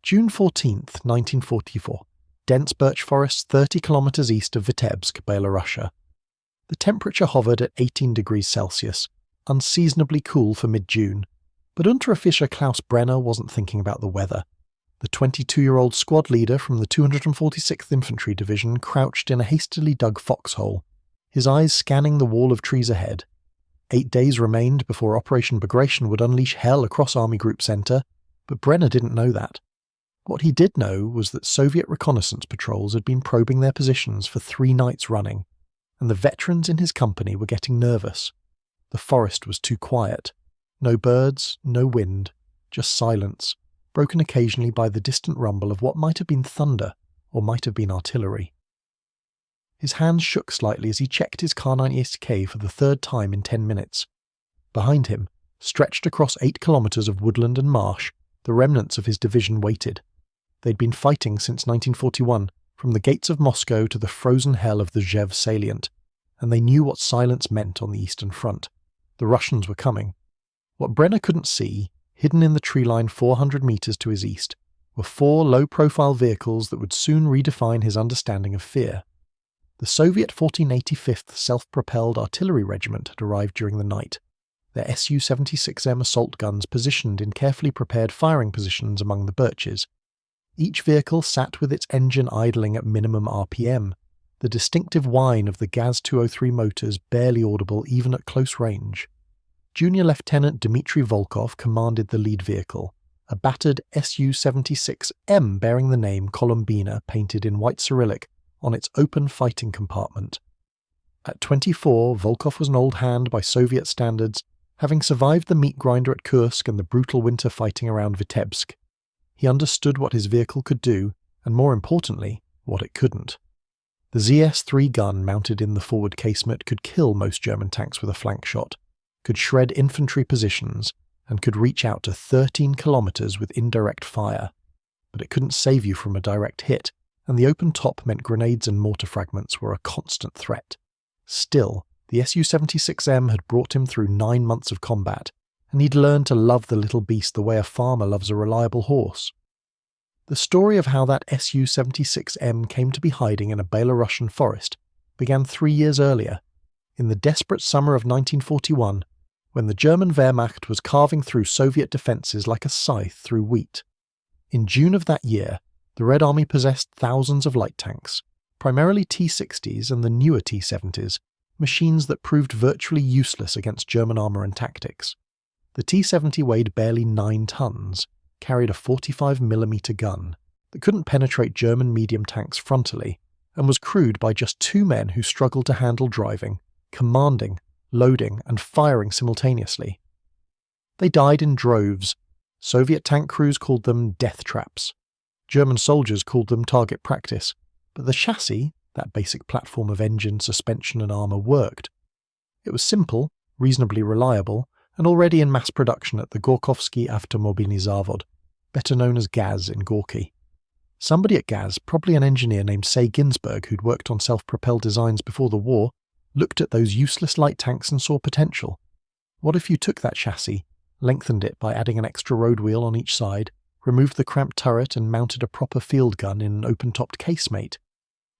June 14th, 1944. Dense birch forest 30 kilometers east of Vitebsk, Belarusia. The temperature hovered at 18 degrees Celsius, unseasonably cool for mid-June. But Unteroffizier Klaus Brenner wasn't thinking about the weather. The 22-year-old squad leader from the 246th Infantry Division crouched in a hastily dug foxhole, his eyes scanning the wall of trees ahead. 8 days remained before Operation Bagration would unleash hell across Army Group Center, but Brenner didn't know that. What he did know was that Soviet reconnaissance patrols had been probing their positions for 3 nights running, and the veterans in his company were getting nervous. The forest was too quiet. No birds, no wind, just silence, broken occasionally by the distant rumble of what might have been thunder or might have been artillery. His hands shook slightly as he checked his Kar-98K for the 3rd time in 10 minutes. Behind him, stretched across 8 kilometers of woodland and marsh, the remnants of his division waited. They'd been fighting since 1941, from the gates of Moscow to the frozen hell of the Zhev salient, and they knew what silence meant on the Eastern Front. The Russians were coming. What Brenner couldn't see, hidden in the tree line 400 meters to his east, were 4 low-profile vehicles that would soon redefine his understanding of fear. The Soviet 1485th Self-Propelled Artillery Regiment had arrived during the night, their SU-76M assault guns positioned in carefully prepared firing positions among the birches. Each vehicle sat with its engine idling at minimum RPM, the distinctive whine of the Gaz-203 motors barely audible even at close range. Junior Lieutenant Dmitry Volkov commanded the lead vehicle, a battered SU-76M bearing the name Columbina painted in white Cyrillic on its open fighting compartment. At 24, Volkov was an old hand by Soviet standards, having survived the meat grinder at Kursk and the brutal winter fighting around Vitebsk. He understood what his vehicle could do, and more importantly, what it couldn't. The ZS-3 gun mounted in the forward casemate could kill most German tanks with a flank shot, could shred infantry positions, and could reach out to 13 kilometers with indirect fire. But it couldn't save you from a direct hit, and the open top meant grenades and mortar fragments were a constant threat. Still, the Su-76M had brought him through 9 months of combat, and he'd learned to love the little beast the way a farmer loves a reliable horse. The story of how that Su-76M came to be hiding in a Belarusian forest began 3 years earlier, in the desperate summer of 1941, when the German Wehrmacht was carving through Soviet defences like a scythe through wheat. In June of that year, the Red Army possessed thousands of light tanks, primarily T-60s and the newer T-70s, machines that proved virtually useless against German armour and tactics. The T-70 weighed barely 9 tons, carried a 45mm gun that couldn't penetrate German medium tanks frontally, and was crewed by just 2 men who struggled to handle driving, commanding, loading, and firing simultaneously. They died in droves. Soviet tank crews called them death traps. German soldiers called them target practice, but the chassis, that basic platform of engine, suspension and armour, worked. It was simple, reasonably reliable, and already in mass production at the Gorkovsky Avtomobilny Zavod, better known as Gaz in Gorky. Somebody at Gaz, probably an engineer named Say Ginsberg who'd worked on self-propelled designs before the war, looked at those useless light tanks and saw potential. What if you took that chassis, lengthened it by adding an extra road wheel on each side, removed the cramped turret and mounted a proper field gun in an open-topped casemate?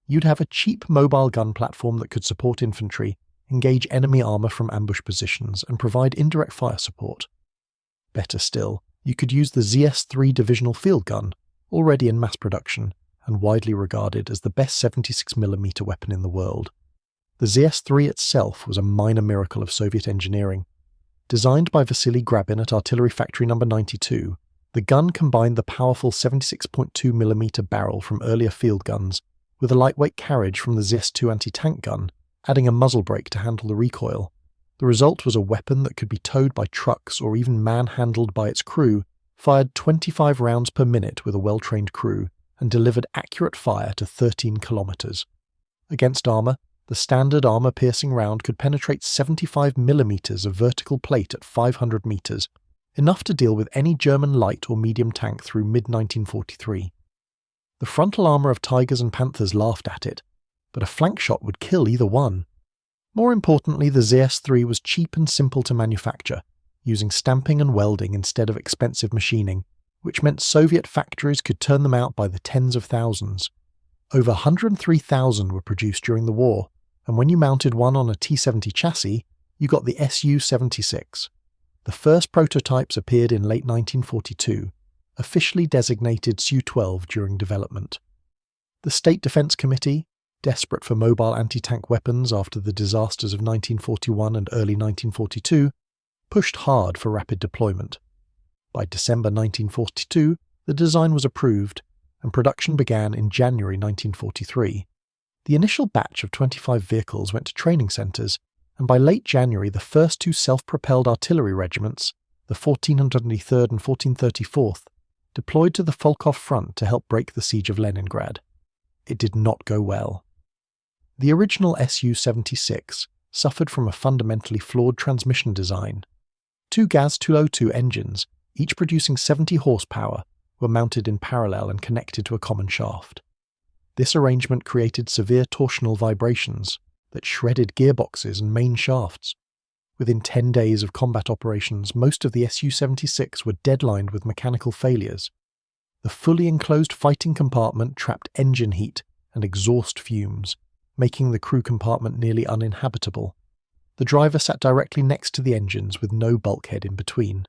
You'd have a cheap mobile gun platform that could support infantry, engage enemy armour from ambush positions, and provide indirect fire support. Better still, you could use the ZS-3 divisional field gun, already in mass production, and widely regarded as the best 76mm weapon in the world. The ZS-3 itself was a minor miracle of Soviet engineering. Designed by Vasily Grabin at Artillery Factory No. 92, the gun combined the powerful 76.2mm barrel from earlier field guns with a lightweight carriage from the ZS-2 anti-tank gun, adding a muzzle brake to handle the recoil. The result was a weapon that could be towed by trucks or even manhandled by its crew, fired 25 rounds per minute with a well-trained crew, and delivered accurate fire to 13 kilometers. Against armour, the standard armour-piercing round could penetrate 75mm of vertical plate at 500 meters, enough to deal with any German light or medium tank through mid-1943. The frontal armour of Tigers and Panthers laughed at it, but a flank shot would kill either one. More importantly, the ZS-3 was cheap and simple to manufacture, using stamping and welding instead of expensive machining, which meant Soviet factories could turn them out by the tens of thousands. Over 103,000 were produced during the war, and when you mounted one on a T-70 chassis, you got the SU-76. The first prototypes appeared in late 1942, officially designated Su-12 during development. The State Defense Committee, desperate for mobile anti-tank weapons after the disasters of 1941 and early 1942, pushed hard for rapid deployment. By December 1942, the design was approved, and production began in January 1943. The initial batch of 25 vehicles went to training centres, and by late January the first two self-propelled artillery regiments, the 1403rd and 1434th, deployed to the Volkhov front to help break the siege of Leningrad. It did not go well. The original Su-76 suffered from a fundamentally flawed transmission design. Two Gaz-202 engines, each producing 70 horsepower, were mounted in parallel and connected to a common shaft. This arrangement created severe torsional vibrations that shredded gearboxes and main shafts. Within 10 days of combat operations, most of the Su-76 were deadlined with mechanical failures. The fully enclosed fighting compartment trapped engine heat and exhaust fumes, making the crew compartment nearly uninhabitable. The driver sat directly next to the engines with no bulkhead in between,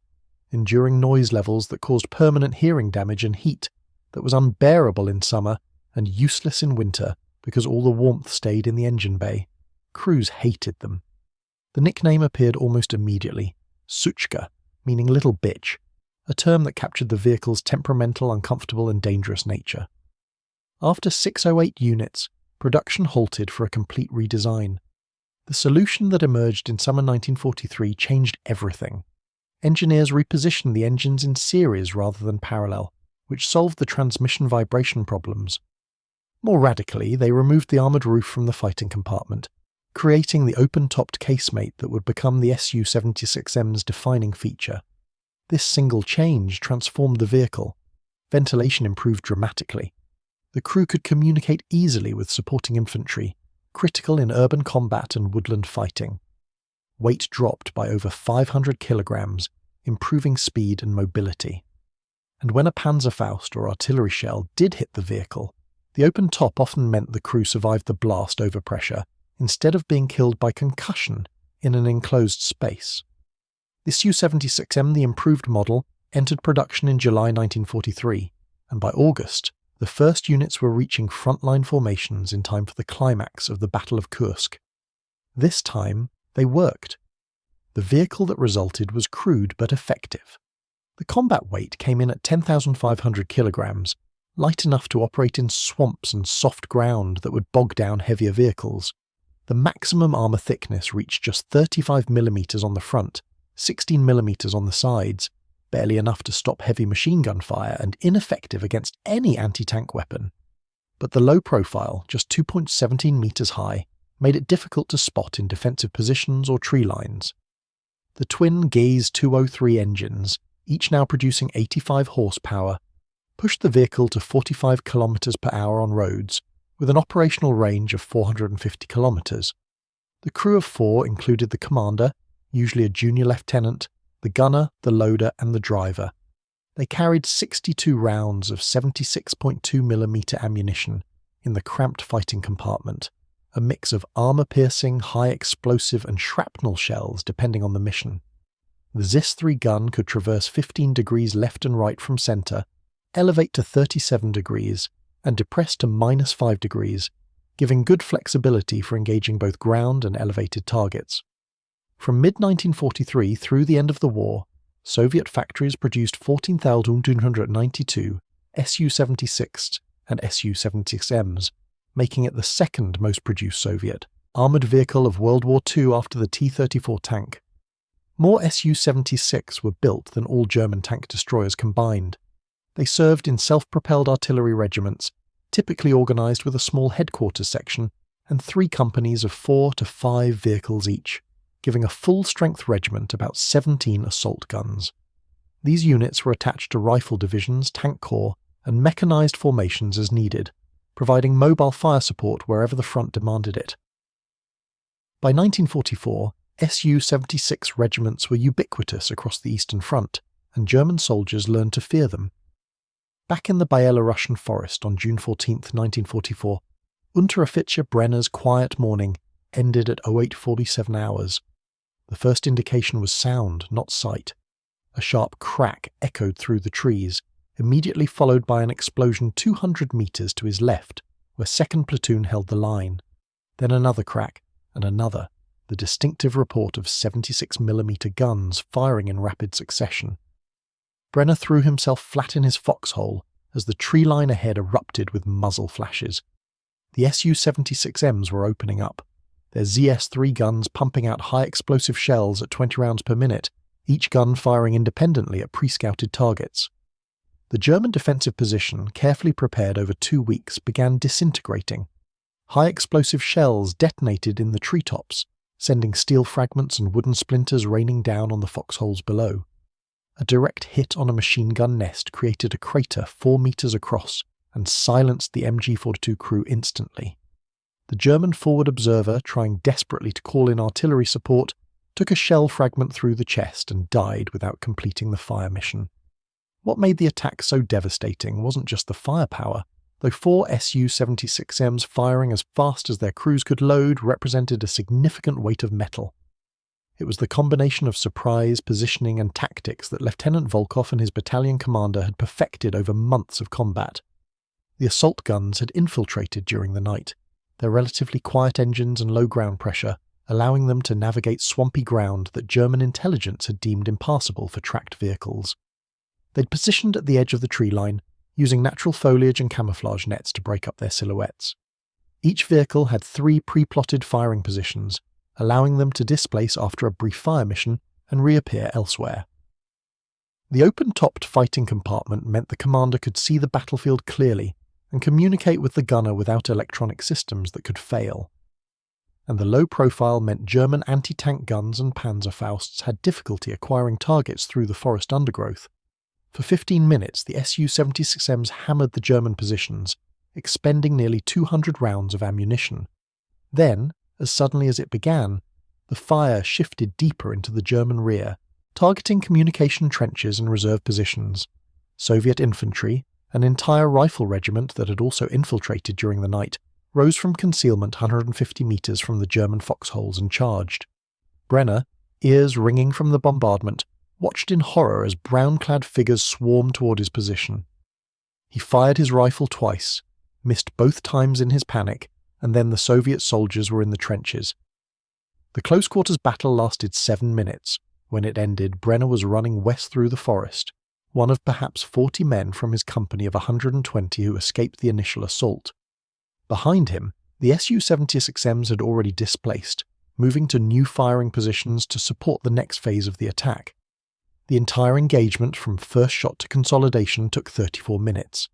enduring noise levels that caused permanent hearing damage and heat that was unbearable in summer and useless in winter because all the warmth stayed in the engine bay. Crews hated them. The nickname appeared almost immediately, Suchka, meaning little bitch, a term that captured the vehicle's temperamental, uncomfortable and dangerous nature. After 608 units, production halted for a complete redesign. The solution that emerged in summer 1943 changed everything. Engineers repositioned the engines in series rather than parallel, which solved the transmission vibration problems. More radically, they removed the armoured roof from the fighting compartment, creating the open-topped casemate that would become the Su-76M's defining feature. This single change transformed the vehicle. Ventilation improved dramatically. The crew could communicate easily with supporting infantry, critical in urban combat and woodland fighting. Weight dropped by over 500 kilograms, improving speed and mobility. And when a Panzerfaust or artillery shell did hit the vehicle, the open top often meant the crew survived the blast overpressure instead of being killed by concussion in an enclosed space. The Su-76M, the improved model, entered production in July 1943, and by August, the first units were reaching frontline formations in time for the climax of the Battle of Kursk. This time, they worked. The vehicle that resulted was crude but effective. The combat weight came in at 10,500 kilograms, light enough to operate in swamps and soft ground that would bog down heavier vehicles. The maximum armour thickness reached just 35 mm on the front, 16 mm on the sides, barely enough to stop heavy machine gun fire and ineffective against any anti-tank weapon. But the low profile, just 2.17 metres high, made it difficult to spot in defensive positions or tree lines. The twin Gaze 203 engines, each now producing 85 horsepower, pushed the vehicle to 45 km per hour on roads, with an operational range of 450 kilometres. The crew of 4 included the commander, usually a junior lieutenant, the gunner, the loader and the driver. They carried 62 rounds of 76.2mm ammunition in the cramped fighting compartment, a mix of armour-piercing, high-explosive and shrapnel shells depending on the mission. The Zis-3 gun could traverse 15 degrees left and right from centre, elevate to 37 degrees, and depress to -5 degrees, giving good flexibility for engaging both ground and elevated targets. From mid-1943 through the end of the war, Soviet factories produced 14,292 Su-76 and Su-76Ms, making it the second most produced Soviet armoured vehicle of World War II after the T-34 tank. More Su-76 were built than all German tank destroyers combined. They served in self-propelled artillery regiments, typically organised with a small headquarters section and 3 companies of 4 to 5 vehicles each, giving a full-strength regiment about 17 assault guns. These units were attached to rifle divisions, tank corps, and mechanised formations as needed, providing mobile fire support wherever the front demanded it. By 1944, Su-76 regiments were ubiquitous across the Eastern Front, and German soldiers learned to fear them. Back in the Belarusian forest on June 14, 1944, Unteroffizier Brenner's quiet morning ended at 08:47 hours. The first indication was sound, not sight. A sharp crack echoed through the trees, immediately followed by an explosion 200 metres to his left, where 2nd Platoon held the line. Then another crack, and another, the distinctive report of 76mm guns firing in rapid succession. Brenner threw himself flat in his foxhole as the tree line ahead erupted with muzzle flashes. The SU-76Ms were opening up, their ZS-3 guns pumping out high-explosive shells at 20 rounds per minute, each gun firing independently at pre-scouted targets. The German defensive position, carefully prepared over 2 weeks, began disintegrating. High-explosive shells detonated in the treetops, sending steel fragments and wooden splinters raining down on the foxholes below. A direct hit on a machine gun nest created a crater 4 meters across and silenced the MG-42 crew instantly. The German forward observer, trying desperately to call in artillery support, took a shell fragment through the chest and died without completing the fire mission. What made the attack so devastating wasn't just the firepower, though 4 SU-76Ms firing as fast as their crews could load represented a significant weight of metal. It was the combination of surprise, positioning and tactics that Lieutenant Volkov and his battalion commander had perfected over months of combat. The assault guns had infiltrated during the night, their relatively quiet engines and low ground pressure allowing them to navigate swampy ground that German intelligence had deemed impassable for tracked vehicles. They'd positioned at the edge of the tree line, using natural foliage and camouflage nets to break up their silhouettes. Each vehicle had 3 pre-plotted firing positions, allowing them to displace after a brief fire mission and reappear elsewhere. The open-topped fighting compartment meant the commander could see the battlefield clearly and communicate with the gunner without electronic systems that could fail. And the low profile meant German anti-tank guns and Panzerfausts had difficulty acquiring targets through the forest undergrowth. For 15 minutes, the SU-76Ms hammered the German positions, expending nearly 200 rounds of ammunition. Then, as suddenly as it began, the fire shifted deeper into the German rear, targeting communication trenches and reserve positions. Soviet infantry, an entire rifle regiment that had also infiltrated during the night, rose from concealment 150 meters from the German foxholes and charged. Brenner, ears ringing from the bombardment, watched in horror as brown-clad figures swarmed toward his position. He fired his rifle twice, missed both times in his panic, and then the Soviet soldiers were in the trenches. The close-quarters battle lasted 7 minutes. When it ended, Brenner was running west through the forest, one of perhaps 40 men from his company of 120 who escaped the initial assault. Behind him, the SU-76Ms had already displaced, moving to new firing positions to support the next phase of the attack. The entire engagement from first shot to consolidation took 34 minutes.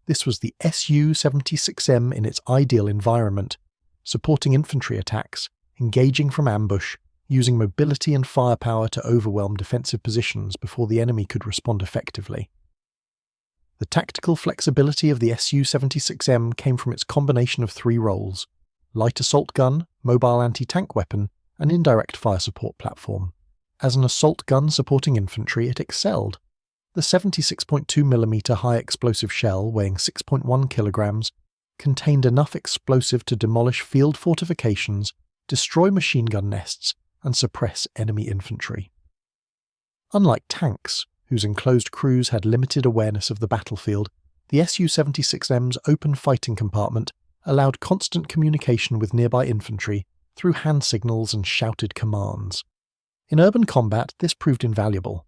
This was the SU-76M in its ideal environment, supporting infantry attacks, engaging from ambush, using mobility and firepower to overwhelm defensive positions before the enemy could respond effectively. The tactical flexibility of the SU-76M came from its combination of 3 roles: light assault gun, mobile anti-tank weapon, and indirect fire support platform. As an assault gun supporting infantry, it excelled. The 76.2mm high-explosive shell, weighing 6.1 kilograms, contained enough explosive to demolish field fortifications, destroy machine gun nests, and suppress enemy infantry. Unlike tanks, whose enclosed crews had limited awareness of the battlefield, the SU-76M's open fighting compartment allowed constant communication with nearby infantry through hand signals and shouted commands. In urban combat, this proved invaluable.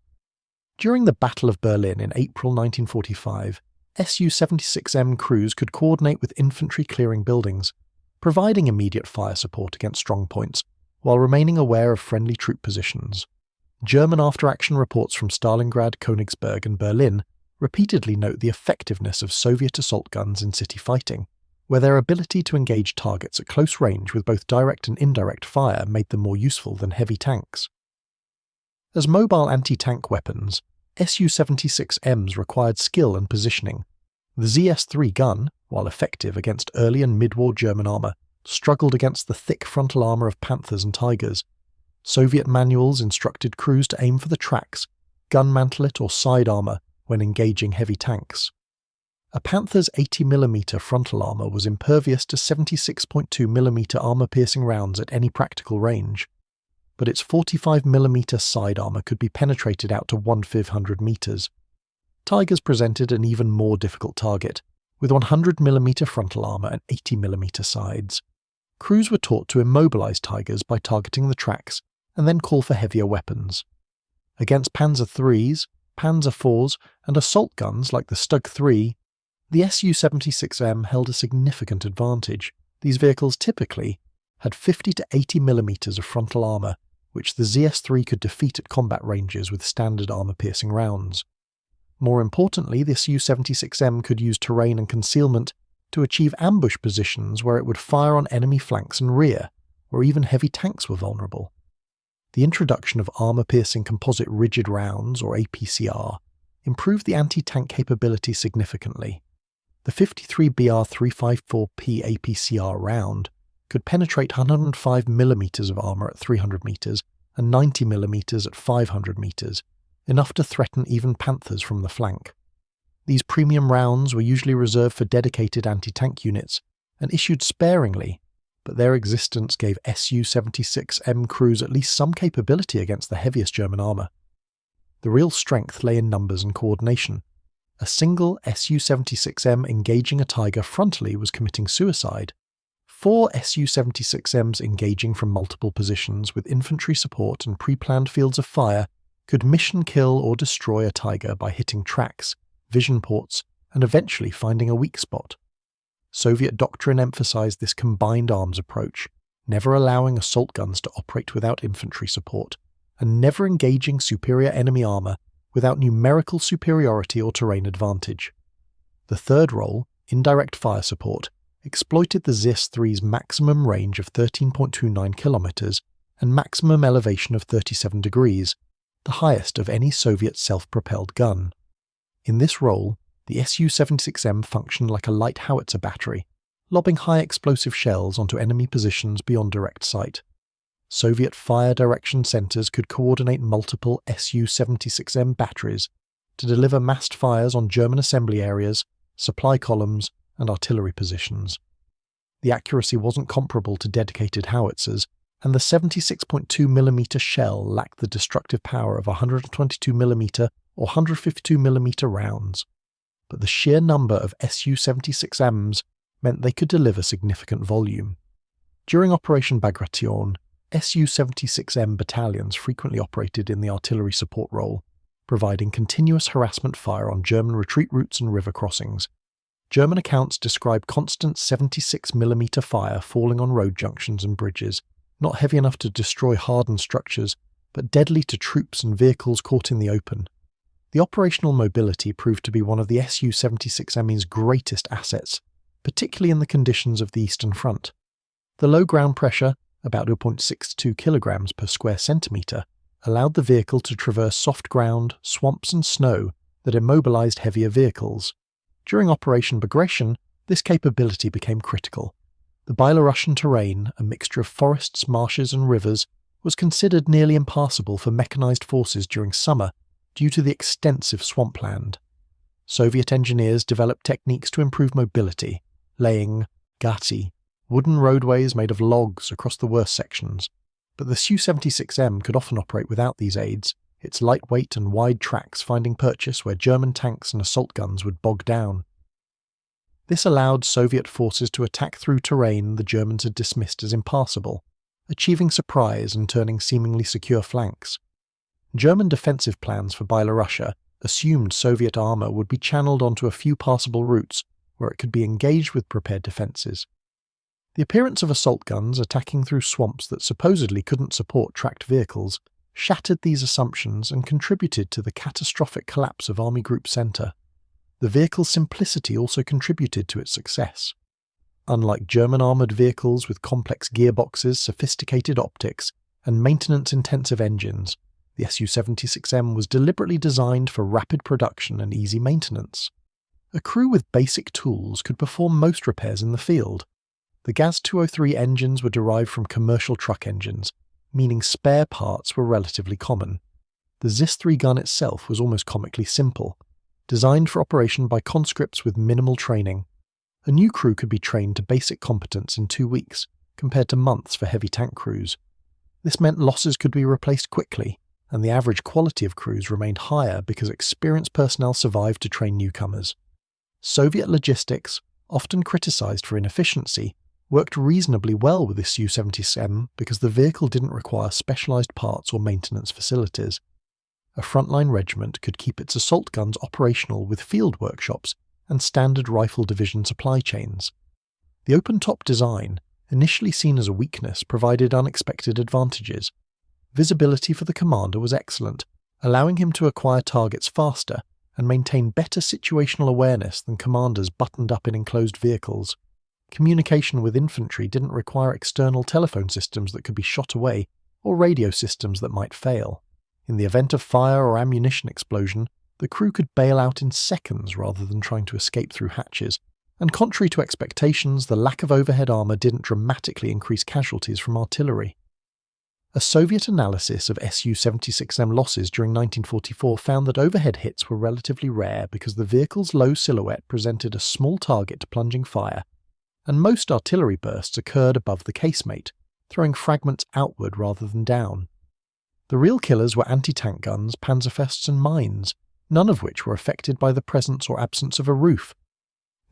During the Battle of Berlin in April 1945, SU-76M crews could coordinate with infantry clearing buildings, providing immediate fire support against strongpoints, while remaining aware of friendly troop positions. German after-action reports from Stalingrad, Königsberg and Berlin repeatedly note the effectiveness of Soviet assault guns in city fighting, where their ability to engage targets at close range with both direct and indirect fire made them more useful than heavy tanks. As mobile anti-tank weapons, SU-76Ms required skill and positioning. The ZS-3 gun, while effective against early and mid-war German armour, struggled against the thick frontal armour of Panthers and Tigers. Soviet manuals instructed crews to aim for the tracks, gun mantlet or side armour when engaging heavy tanks. A Panther's 80mm frontal armour was impervious to 76.2mm armour-piercing rounds at any practical range, but its 45mm side armour could be penetrated out to 1,500 metres. Tigers presented an even more difficult target, with 100mm frontal armour and 80mm sides. Crews were taught to immobilise Tigers by targeting the tracks and then call for heavier weapons. Against Panzer IIIs, Panzer IVs and assault guns like the Stug III, the SU-76M held a significant advantage. These vehicles typically had 50 to 80mm of frontal armour, which the ZS-3 could defeat at combat ranges with standard armour-piercing rounds. More importantly, the SU-76M could use terrain and concealment to achieve ambush positions where it would fire on enemy flanks and rear, where even heavy tanks were vulnerable. The introduction of armour-piercing composite rigid rounds, or APCR, improved the anti-tank capability significantly. The 53BR354P APCR round could penetrate 105mm of armour at 300 metres and 90mm at 500 metres, enough to threaten even Panthers from the flank. These premium rounds were usually reserved for dedicated anti-tank units and issued sparingly, but their existence gave SU-76M crews at least some capability against the heaviest German armour. The real strength lay in numbers and coordination. A single SU-76M engaging a Tiger frontally was committing suicide. 4 SU-76Ms engaging from multiple positions with infantry support and pre-planned fields of fire could mission kill or destroy a Tiger by hitting tracks, vision ports, and eventually finding a weak spot. Soviet doctrine emphasized this combined arms approach, never allowing assault guns to operate without infantry support, and never engaging superior enemy armour without numerical superiority or terrain advantage. The third role, indirect fire support, exploited the ZS-3's maximum range of 13.29 kilometers and maximum elevation of 37 degrees, the highest of any Soviet self-propelled gun. In this role, the SU-76M functioned like a light howitzer battery, lobbing high explosive shells onto enemy positions beyond direct sight. Soviet fire direction centers could coordinate multiple SU-76M batteries to deliver massed fires on German assembly areas, supply columns, and artillery positions. The accuracy wasn't comparable to dedicated howitzers, and the 76.2mm shell lacked the destructive power of 122mm or 152mm rounds. But the sheer number of SU-76Ms meant they could deliver significant volume. During Operation Bagration, SU-76M battalions frequently operated in the artillery support role, providing continuous harassment fire on German retreat routes and river crossings. German accounts describe constant 76mm fire falling on road junctions and bridges, not heavy enough to destroy hardened structures, but deadly to troops and vehicles caught in the open. The operational mobility proved to be one of the SU-76M's greatest assets, particularly in the conditions of the Eastern Front. The low ground pressure, about 0.62 kilograms per square centimetre, allowed the vehicle to traverse soft ground, swamps and snow that immobilized heavier vehicles. During Operation Bagration, this capability became critical. The Belarusian terrain, a mixture of forests, marshes and rivers, was considered nearly impassable for mechanized forces during summer due to the extensive swampland. Soviet engineers developed techniques to improve mobility, laying gati, wooden roadways made of logs across the worst sections, but the Su-76M could often operate without these aids, its lightweight and wide tracks finding purchase where German tanks and assault guns would bog down. This allowed Soviet forces to attack through terrain the Germans had dismissed as impassable, achieving surprise and turning seemingly secure flanks. German defensive plans for Belarusia assumed Soviet armour would be channeled onto a few passable routes where it could be engaged with prepared defences. The appearance of assault guns attacking through swamps that supposedly couldn't support tracked vehicles shattered these assumptions and contributed to the catastrophic collapse of Army Group Centre. The vehicle's simplicity also contributed to its success. Unlike German armoured vehicles with complex gearboxes, sophisticated optics, and maintenance-intensive engines, the Su-76M was deliberately designed for rapid production and easy maintenance. A crew with basic tools could perform most repairs in the field. The Gaz-203 engines were derived from commercial truck engines, meaning spare parts were relatively common. The ZIS-3 gun itself was almost comically simple. designed for operation by conscripts with minimal training. A new crew could be trained to basic competence in 2 weeks, compared to months for heavy tank crews. This meant losses could be replaced quickly, and the average quality of crews remained higher because experienced personnel survived to train newcomers. Soviet logistics, often criticized for inefficiency, worked reasonably well with this SU-76M because the vehicle didn't require specialized parts or maintenance facilities. A frontline regiment could keep its assault guns operational with field workshops and standard rifle division supply chains. The open-top design, initially seen as a weakness, provided unexpected advantages. Visibility for the commander was excellent, allowing him to acquire targets faster and maintain better situational awareness than commanders buttoned up in enclosed vehicles. Communication with infantry didn't require external telephone systems that could be shot away or radio systems that might fail. In the event of fire or ammunition explosion, the crew could bail out in seconds rather than trying to escape through hatches, and contrary to expectations, the lack of overhead armour didn't dramatically increase casualties from artillery. A Soviet analysis of SU-76M losses during 1944 found that overhead hits were relatively rare because the vehicle's low silhouette presented a small target to plunging fire, and most artillery bursts occurred above the casemate, throwing fragments outward rather than down. The real killers were anti-tank guns, panzerfests and mines, none of which were affected by the presence or absence of a roof.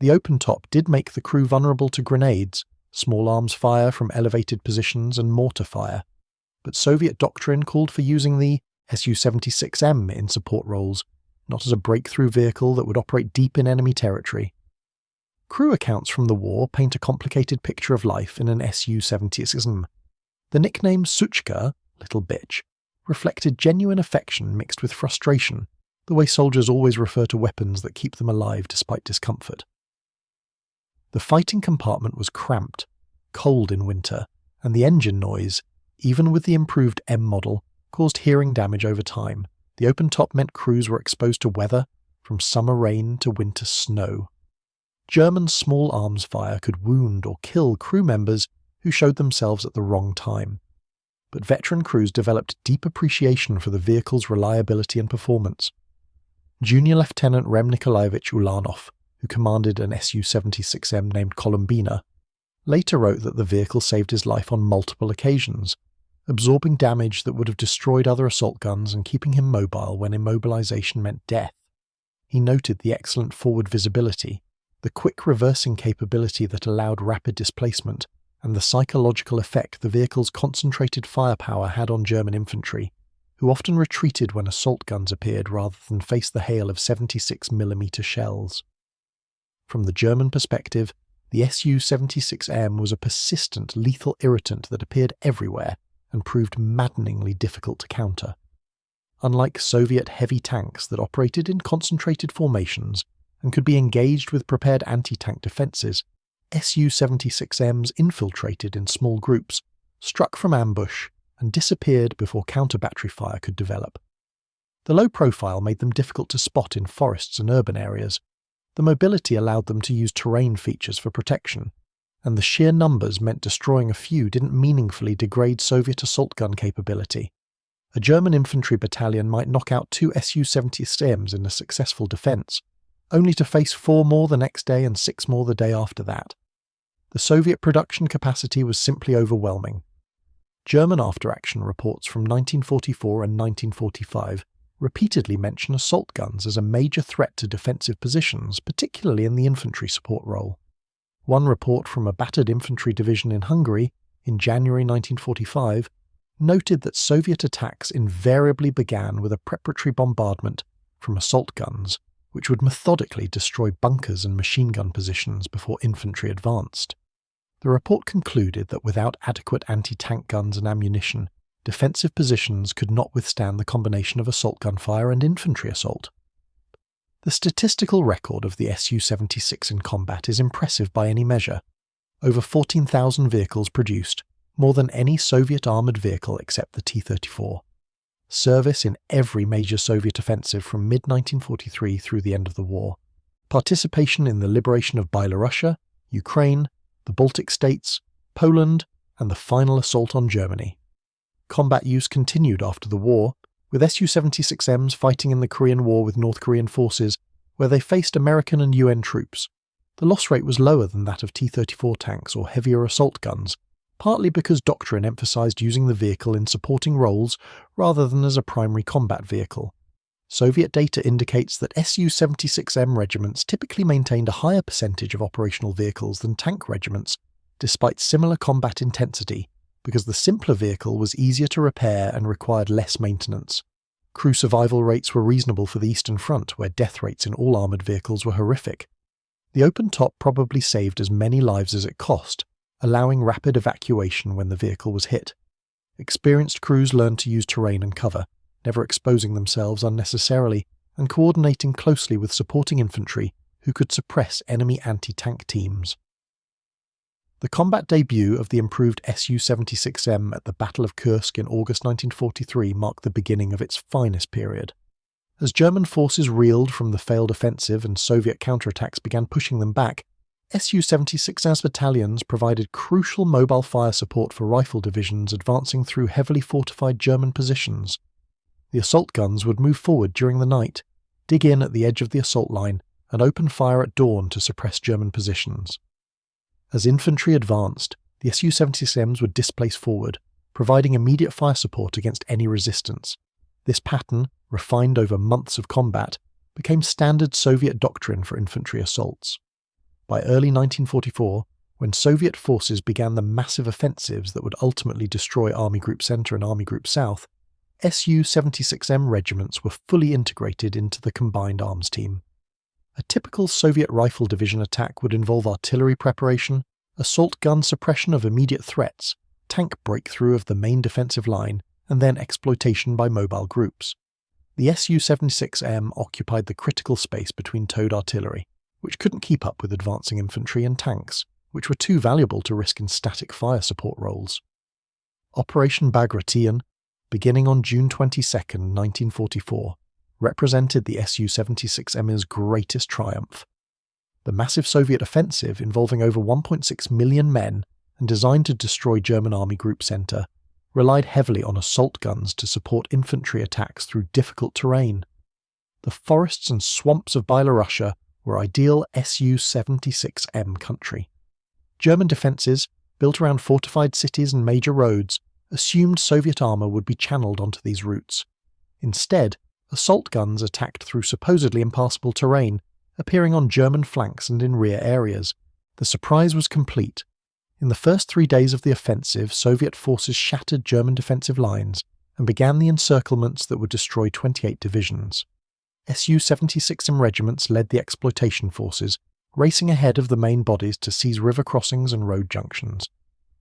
The open top did make the crew vulnerable to grenades, small arms fire from elevated positions and mortar fire, but Soviet doctrine called for using the SU-76M in support roles, not as a breakthrough vehicle that would operate deep in enemy territory. Crew accounts from the war paint a complicated picture of life in an SU-76M. The nickname Suchka, little bitch, reflected genuine affection mixed with frustration, the way soldiers always refer to weapons that keep them alive despite discomfort. The fighting compartment was cramped, cold in winter, and the engine noise, even with the improved M model, caused hearing damage over time. The open top meant crews were exposed to weather, from summer rain to winter snow. German small arms fire could wound or kill crew members who showed themselves at the wrong time. But veteran crews developed deep appreciation for the vehicle's reliability and performance. Junior Lieutenant Rem Nikolaevich Ulanov, who commanded an SU-76M named Kolumbina, later wrote that the vehicle saved his life on multiple occasions, absorbing damage that would have destroyed other assault guns and keeping him mobile when immobilization meant death. He noted the excellent forward visibility, the quick reversing capability that allowed rapid displacement, and the psychological effect the vehicle's concentrated firepower had on German infantry, who often retreated when assault guns appeared rather than face the hail of 76mm shells. From the German perspective, the SU-76M was a persistent, lethal irritant that appeared everywhere and proved maddeningly difficult to counter. Unlike Soviet heavy tanks that operated in concentrated formations and could be engaged with prepared anti-tank defences, SU-76Ms infiltrated in small groups, struck from ambush, and disappeared before counter-battery fire could develop. The low profile made them difficult to spot in forests and urban areas. The mobility allowed them to use terrain features for protection, and the sheer numbers meant destroying a few didn't meaningfully degrade Soviet assault gun capability. A German infantry battalion might knock out 2 SU-76Ms in a successful defence, only to face 4 more the next day and 6 more the day after that. The Soviet production capacity was simply overwhelming. German after-action reports from 1944 and 1945 repeatedly mention assault guns as a major threat to defensive positions, particularly in the infantry support role. One report from a battered infantry division in Hungary, in January 1945, noted that Soviet attacks invariably began with a preparatory bombardment from assault guns, which would methodically destroy bunkers and machine gun positions before infantry advanced. The report concluded that without adequate anti-tank guns and ammunition, defensive positions could not withstand the combination of assault gun fire and infantry assault. The statistical record of the Su-76 in combat is impressive by any measure. Over 14,000 vehicles produced, more than any Soviet armoured vehicle except the T-34. Service in every major Soviet offensive from mid-1943 through the end of the war. Participation in the liberation of Byelorussian, Ukraine, the Baltic states, Poland, and the final assault on Germany. Combat use continued after the war, with Su-76Ms fighting in the Korean War with North Korean forces, where they faced American and UN troops. The loss rate was lower than that of T-34 tanks or heavier assault guns, partly because doctrine emphasized using the vehicle in supporting roles rather than as a primary combat vehicle. Soviet data indicates that SU-76M regiments typically maintained a higher percentage of operational vehicles than tank regiments, despite similar combat intensity, because the simpler vehicle was easier to repair and required less maintenance. Crew survival rates were reasonable for the Eastern Front, where death rates in all armoured vehicles were horrific. The open top probably saved as many lives as it cost, allowing rapid evacuation when the vehicle was hit. Experienced crews learned to use terrain and cover, never exposing themselves unnecessarily, and coordinating closely with supporting infantry who could suppress enemy anti-tank teams. The combat debut of the improved SU-76M at the Battle of Kursk in August 1943 marked the beginning of its finest period. As German forces reeled from the failed offensive and Soviet counterattacks began pushing them back, SU-76's battalions provided crucial mobile fire support for rifle divisions advancing through heavily fortified German positions. The assault guns would move forward during the night, dig in at the edge of the assault line, and open fire at dawn to suppress German positions. As infantry advanced, the Su-76Ms would displace forward, providing immediate fire support against any resistance. This pattern, refined over months of combat, became standard Soviet doctrine for infantry assaults. By early 1944, when Soviet forces began the massive offensives that would ultimately destroy Army Group Center and Army Group South, Su-76M regiments were fully integrated into the combined arms team. A typical Soviet rifle division attack would involve artillery preparation, assault gun suppression of immediate threats, tank breakthrough of the main defensive line, and then exploitation by mobile groups. The Su-76M occupied the critical space between towed artillery, which couldn't keep up with advancing infantry, and tanks, which were too valuable to risk in static fire support roles. Operation Bagration, beginning on June 22, 1944, represented the Su-76M's greatest triumph. The massive Soviet offensive, involving over 1.6 million men and designed to destroy German Army Group Center, relied heavily on assault guns to support infantry attacks through difficult terrain. The forests and swamps of Byelorussia were ideal Su-76M country. German defences, built around fortified cities and major roads, assumed Soviet armour would be channeled onto these routes. Instead, assault guns attacked through supposedly impassable terrain, appearing on German flanks and in rear areas. The surprise was complete. In the first 3 days of the offensive, Soviet forces shattered German defensive lines and began the encirclements that would destroy 28 divisions. Su-76M regiments led the exploitation forces, racing ahead of the main bodies to seize river crossings and road junctions.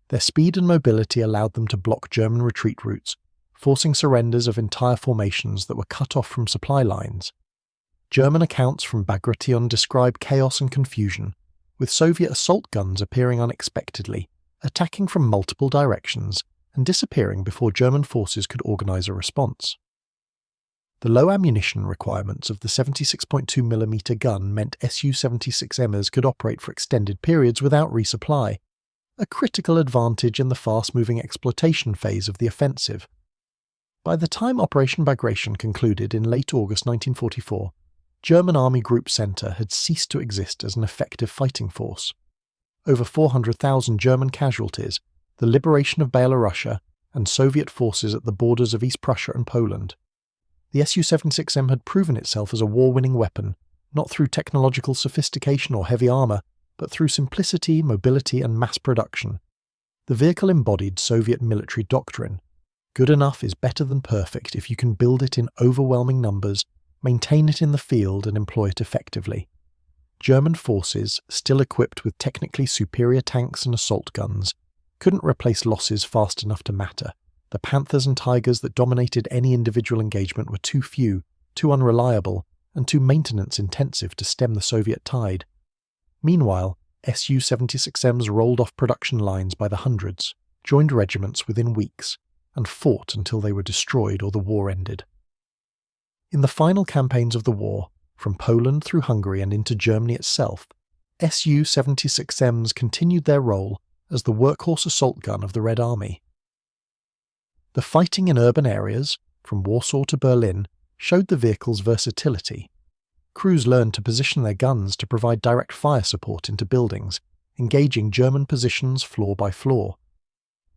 Their speed and mobility allowed them to block German retreat routes, forcing surrenders of entire formations that were cut off from supply lines. German accounts from Bagration describe chaos and confusion, with Soviet assault guns appearing unexpectedly, attacking from multiple directions, and disappearing before German forces could organize a response. The low ammunition requirements of the 76.2mm gun meant Su-76Ms could operate for extended periods without resupply, a critical advantage in the fast-moving exploitation phase of the offensive. By the time Operation Bagration concluded in late August 1944, German Army Group Center had ceased to exist as an effective fighting force. Over 400,000 German casualties, the liberation of Byelorussia, and Soviet forces at the borders of East Prussia and Poland. The Su-76M had proven itself as a war-winning weapon, not through technological sophistication or heavy armor, but through simplicity, mobility, and mass production. The vehicle embodied Soviet military doctrine. Good enough is better than perfect if you can build it in overwhelming numbers, maintain it in the field, and employ it effectively. German forces, still equipped with technically superior tanks and assault guns, couldn't replace losses fast enough to matter. The Panthers and Tigers that dominated any individual engagement were too few, too unreliable, and too maintenance-intensive to stem the Soviet tide. Meanwhile, Su-76Ms rolled off production lines by the hundreds, joined regiments within weeks, and fought until they were destroyed or the war ended. In the final campaigns of the war, from Poland through Hungary and into Germany itself, Su-76Ms continued their role as the workhorse assault gun of the Red Army. The fighting in urban areas, from Warsaw to Berlin, showed the vehicle's versatility. crews learned to position their guns to provide direct fire support into buildings, engaging German positions floor by floor.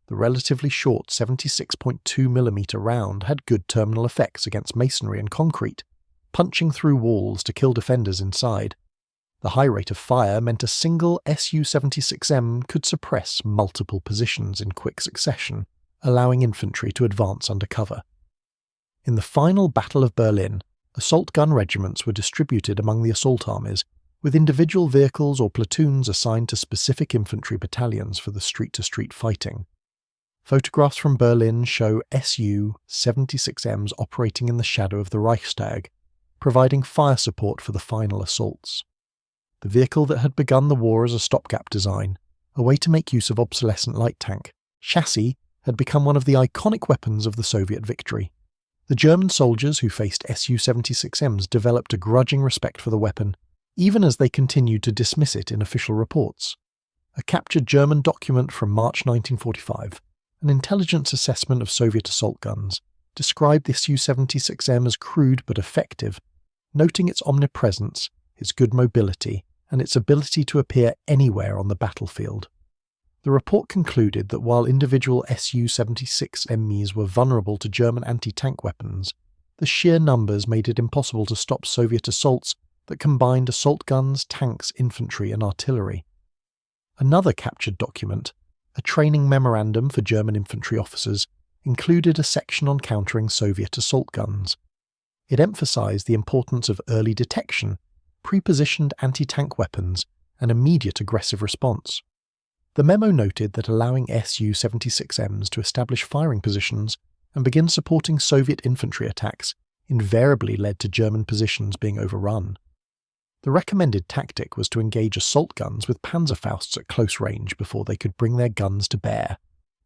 The relatively short 76.2mm round had good terminal effects against masonry and concrete, punching through walls to kill defenders inside. The high rate of fire meant a single SU-76M could suppress multiple positions in quick succession, allowing infantry to advance under cover. In the final Battle of Berlin, assault gun regiments were distributed among the assault armies, with individual vehicles or platoons assigned to specific infantry battalions for the street-to-street fighting. Photographs from Berlin show SU-76Ms operating in the shadow of the Reichstag, providing fire support for the final assaults. The vehicle that had begun the war as a stopgap design, a way to make use of obsolescent light tank, chassis had become one of the iconic weapons of the Soviet victory. The German soldiers who faced SU-76Ms developed a grudging respect for the weapon, even as they continued to dismiss it in official reports. A captured German document from March 1945, an intelligence assessment of Soviet assault guns, described the SU-76M as crude but effective, noting its omnipresence, its good mobility, and its ability to appear anywhere on the battlefield. The report concluded that while individual SU-76Ms were vulnerable to German anti-tank weapons, the sheer numbers made it impossible to stop Soviet assaults that combined assault guns, tanks, infantry, and artillery. Another captured document, a training memorandum for German infantry officers, included a section on countering Soviet assault guns. It emphasized the importance of early detection, pre-positioned anti-tank weapons, and immediate aggressive response. The memo noted that allowing SU-76Ms to establish firing positions and begin supporting Soviet infantry attacks invariably led to German positions being overrun. The recommended tactic was to engage assault guns with Panzerfausts at close range before they could bring their guns to bear,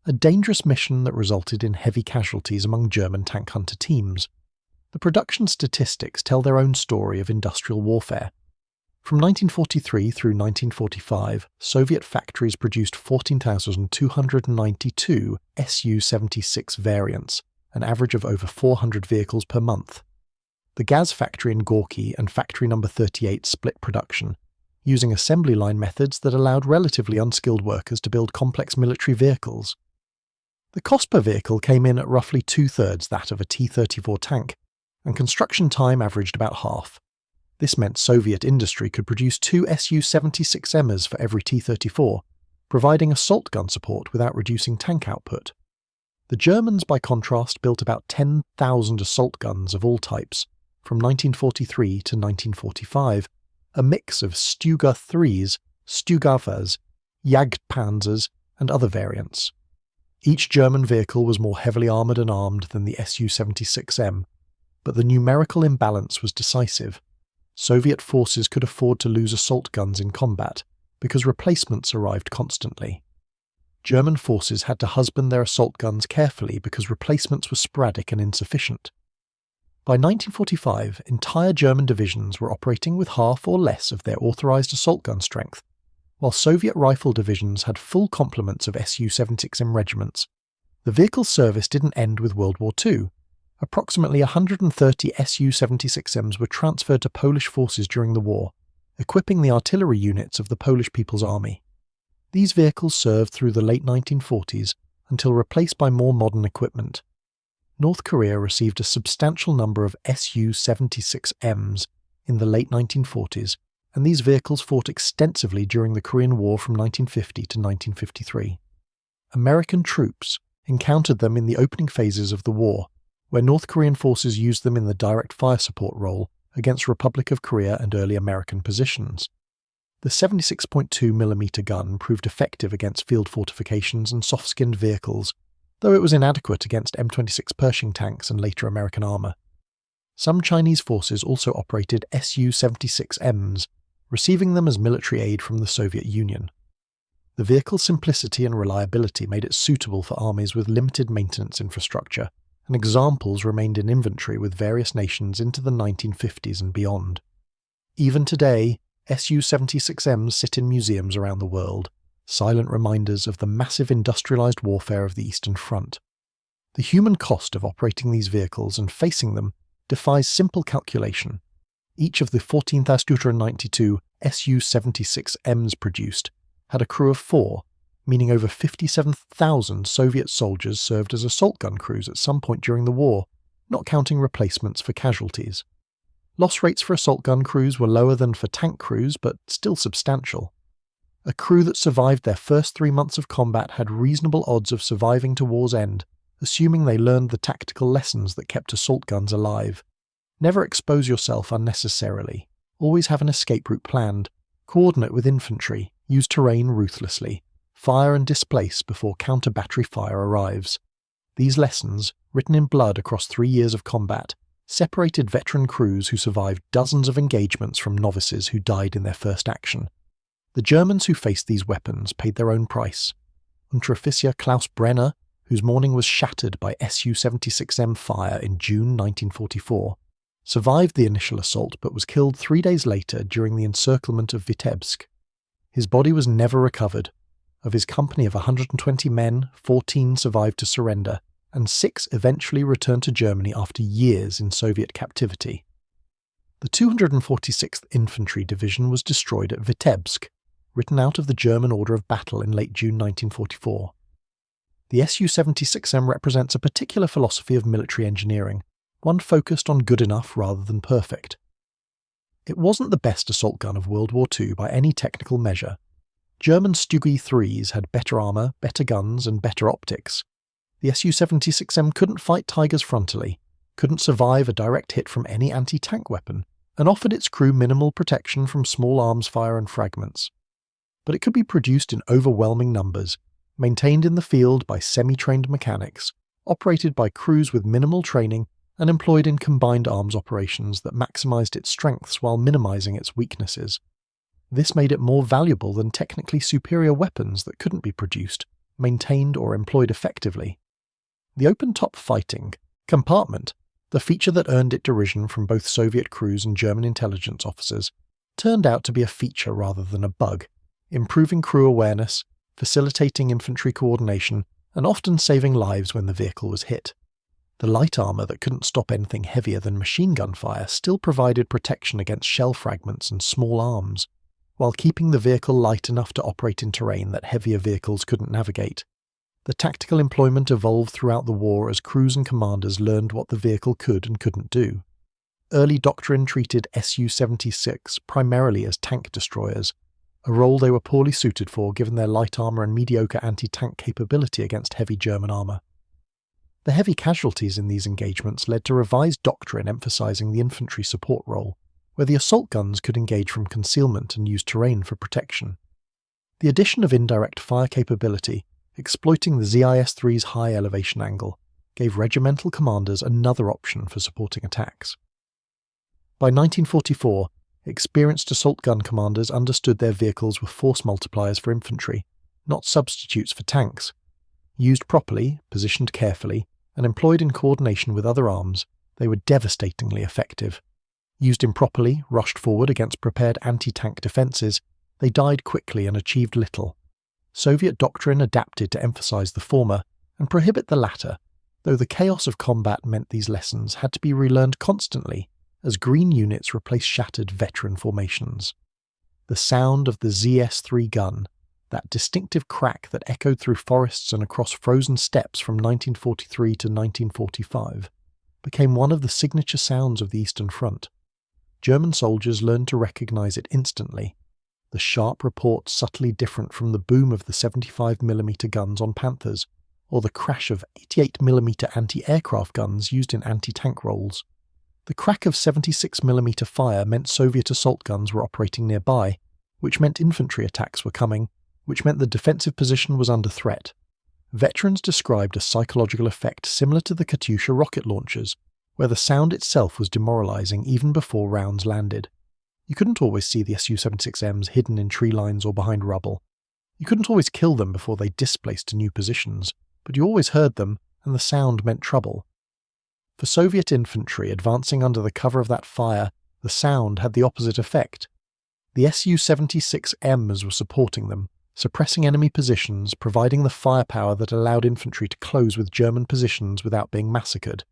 a dangerous mission that resulted in heavy casualties among German tank hunter teams. The production statistics tell their own story of industrial warfare. From 1943 through 1945, Soviet factories produced 14,292 Su-76 variants, an average of over 400 vehicles per month. The Gaz factory in Gorky and Factory No. 38 split production, using assembly line methods that allowed relatively unskilled workers to build complex military vehicles. The cost per vehicle came in at roughly two-thirds that of a T-34 tank, and construction time averaged about half. This meant Soviet industry could produce 2 Su-76Ms for every T-34, providing assault gun support without reducing tank output. The Germans, by contrast, built about 10,000 assault guns of all types, from 1943 to 1945, a mix of Stuka 3s, Stugavas, Jagdpanzers, and other variants. Each German vehicle was more heavily armoured and armed than the Su-76M, but the numerical imbalance was decisive. Soviet forces could afford to lose assault guns in combat, because replacements arrived constantly. German forces had to husband their assault guns carefully because replacements were sporadic and insufficient. By 1945, entire German divisions were operating with half or less of their authorized assault gun strength, while Soviet rifle divisions had full complements of Su-76M regiments. The vehicle's service didn't end with World War II. Approximately 130 Su-76Ms were transferred to Polish forces during the war, equipping the artillery units of the Polish People's Army. These vehicles served through the late 1940s until replaced by more modern equipment. North Korea received a substantial number of Su-76Ms in the late 1940s, and these vehicles fought extensively during the Korean War from 1950 to 1953. American troops encountered them in the opening phases of the war, where North Korean forces used them in the direct fire support role against Republic of Korea and early American positions. The 76.2mm gun proved effective against field fortifications and soft-skinned vehicles, though it was inadequate against M26 Pershing tanks and later American armour. Some Chinese forces also operated Su-76Ms, receiving them as military aid from the Soviet Union. The vehicle's simplicity and reliability made it suitable for armies with limited maintenance infrastructure, and examples remained in inventory with various nations into the 1950s and beyond. Even today, Su-76Ms sit in museums around the world, silent reminders of the massive industrialized warfare of the Eastern Front. The human cost of operating these vehicles and facing them defies simple calculation. Each of the 14,292 SU-76Ms produced had a crew of 4, meaning over 57,000 Soviet soldiers served as assault gun crews at some point during the war, not counting replacements for casualties. Loss rates for assault gun crews were lower than for tank crews, but still substantial. A crew that survived their first 3 months of combat had reasonable odds of surviving to war's end, assuming they learned the tactical lessons that kept assault guns alive. Never expose yourself unnecessarily. Always have an escape route planned. Coordinate with infantry. Use terrain ruthlessly. Fire and displace before counter-battery fire arrives. These lessons, written in blood across 3 years of combat, separated veteran crews who survived dozens of engagements from novices who died in their first action. The Germans who faced these weapons paid their own price. Unteroffizier Klaus Brenner, whose morning was shattered by SU-76M fire in June 1944, survived the initial assault but was killed 3 days later during the encirclement of Vitebsk. His body was never recovered. Of his company of 120 men, 14 survived to surrender, and 6 eventually returned to Germany after years in Soviet captivity. The 246th Infantry Division was destroyed at Vitebsk, written out of the German order of battle in late June 1944. The Su-76M represents a particular philosophy of military engineering, one focused on good enough rather than perfect. It wasn't the best assault gun of World War II by any technical measure. German Stugge 3s had better armour, better guns, and better optics. The Su-76M couldn't fight Tigers frontally, couldn't survive a direct hit from any anti-tank weapon, and offered its crew minimal protection from small arms fire and fragments. But it could be produced in overwhelming numbers, maintained in the field by semi-trained mechanics, operated by crews with minimal training, and employed in combined arms operations that maximised its strengths while minimising its weaknesses. This made it more valuable than technically superior weapons that couldn't be produced, maintained or employed effectively. The open-top fighting compartment, the feature that earned it derision from both Soviet crews and German intelligence officers, turned out to be a feature rather than a bug, improving crew awareness, facilitating infantry coordination, and often saving lives when the vehicle was hit. The light armour that couldn't stop anything heavier than machine gun fire still provided protection against shell fragments and small arms, while keeping the vehicle light enough to operate in terrain that heavier vehicles couldn't navigate. The tactical employment evolved throughout the war as crews and commanders learned what the vehicle could and couldn't do. Early doctrine treated Su-76 primarily as tank destroyers, a role they were poorly suited for given their light armour and mediocre anti-tank capability against heavy German armour. The heavy casualties in these engagements led to revised doctrine emphasising the infantry support role, where the assault guns could engage from concealment and use terrain for protection. The addition of indirect fire capability, exploiting the ZIS-3's high elevation angle, gave regimental commanders another option for supporting attacks. By 1944, experienced assault gun commanders understood their vehicles were force multipliers for infantry, not substitutes for tanks. Used properly, positioned carefully, and employed in coordination with other arms, they were devastatingly effective. Used improperly, rushed forward against prepared anti-tank defences, they died quickly and achieved little. Soviet doctrine adapted to emphasise the former and prohibit the latter, though the chaos of combat meant these lessons had to be relearned constantly as green units replaced shattered veteran formations. The sound of the ZS-3 gun, that distinctive crack that echoed through forests and across frozen steppes from 1943 to 1945, became one of the signature sounds of the Eastern Front. German soldiers learned to recognise it instantly, the sharp report subtly different from the boom of the 75mm guns on Panthers, or the crash of 88mm anti-aircraft guns used in anti-tank roles. The crack of 76mm fire meant Soviet assault guns were operating nearby, which meant infantry attacks were coming, which meant the defensive position was under threat. Veterans described a psychological effect similar to the Katyusha rocket launchers, where the sound itself was demoralising even before rounds landed. You couldn't always see the Su-76Ms hidden in tree lines or behind rubble. You couldn't always kill them before they displaced to new positions, but you always heard them, and the sound meant trouble. For Soviet infantry advancing under the cover of that fire, the sound had the opposite effect. The Su-76Ms were supporting them, suppressing enemy positions, providing the firepower that allowed infantry to close with German positions without being massacred.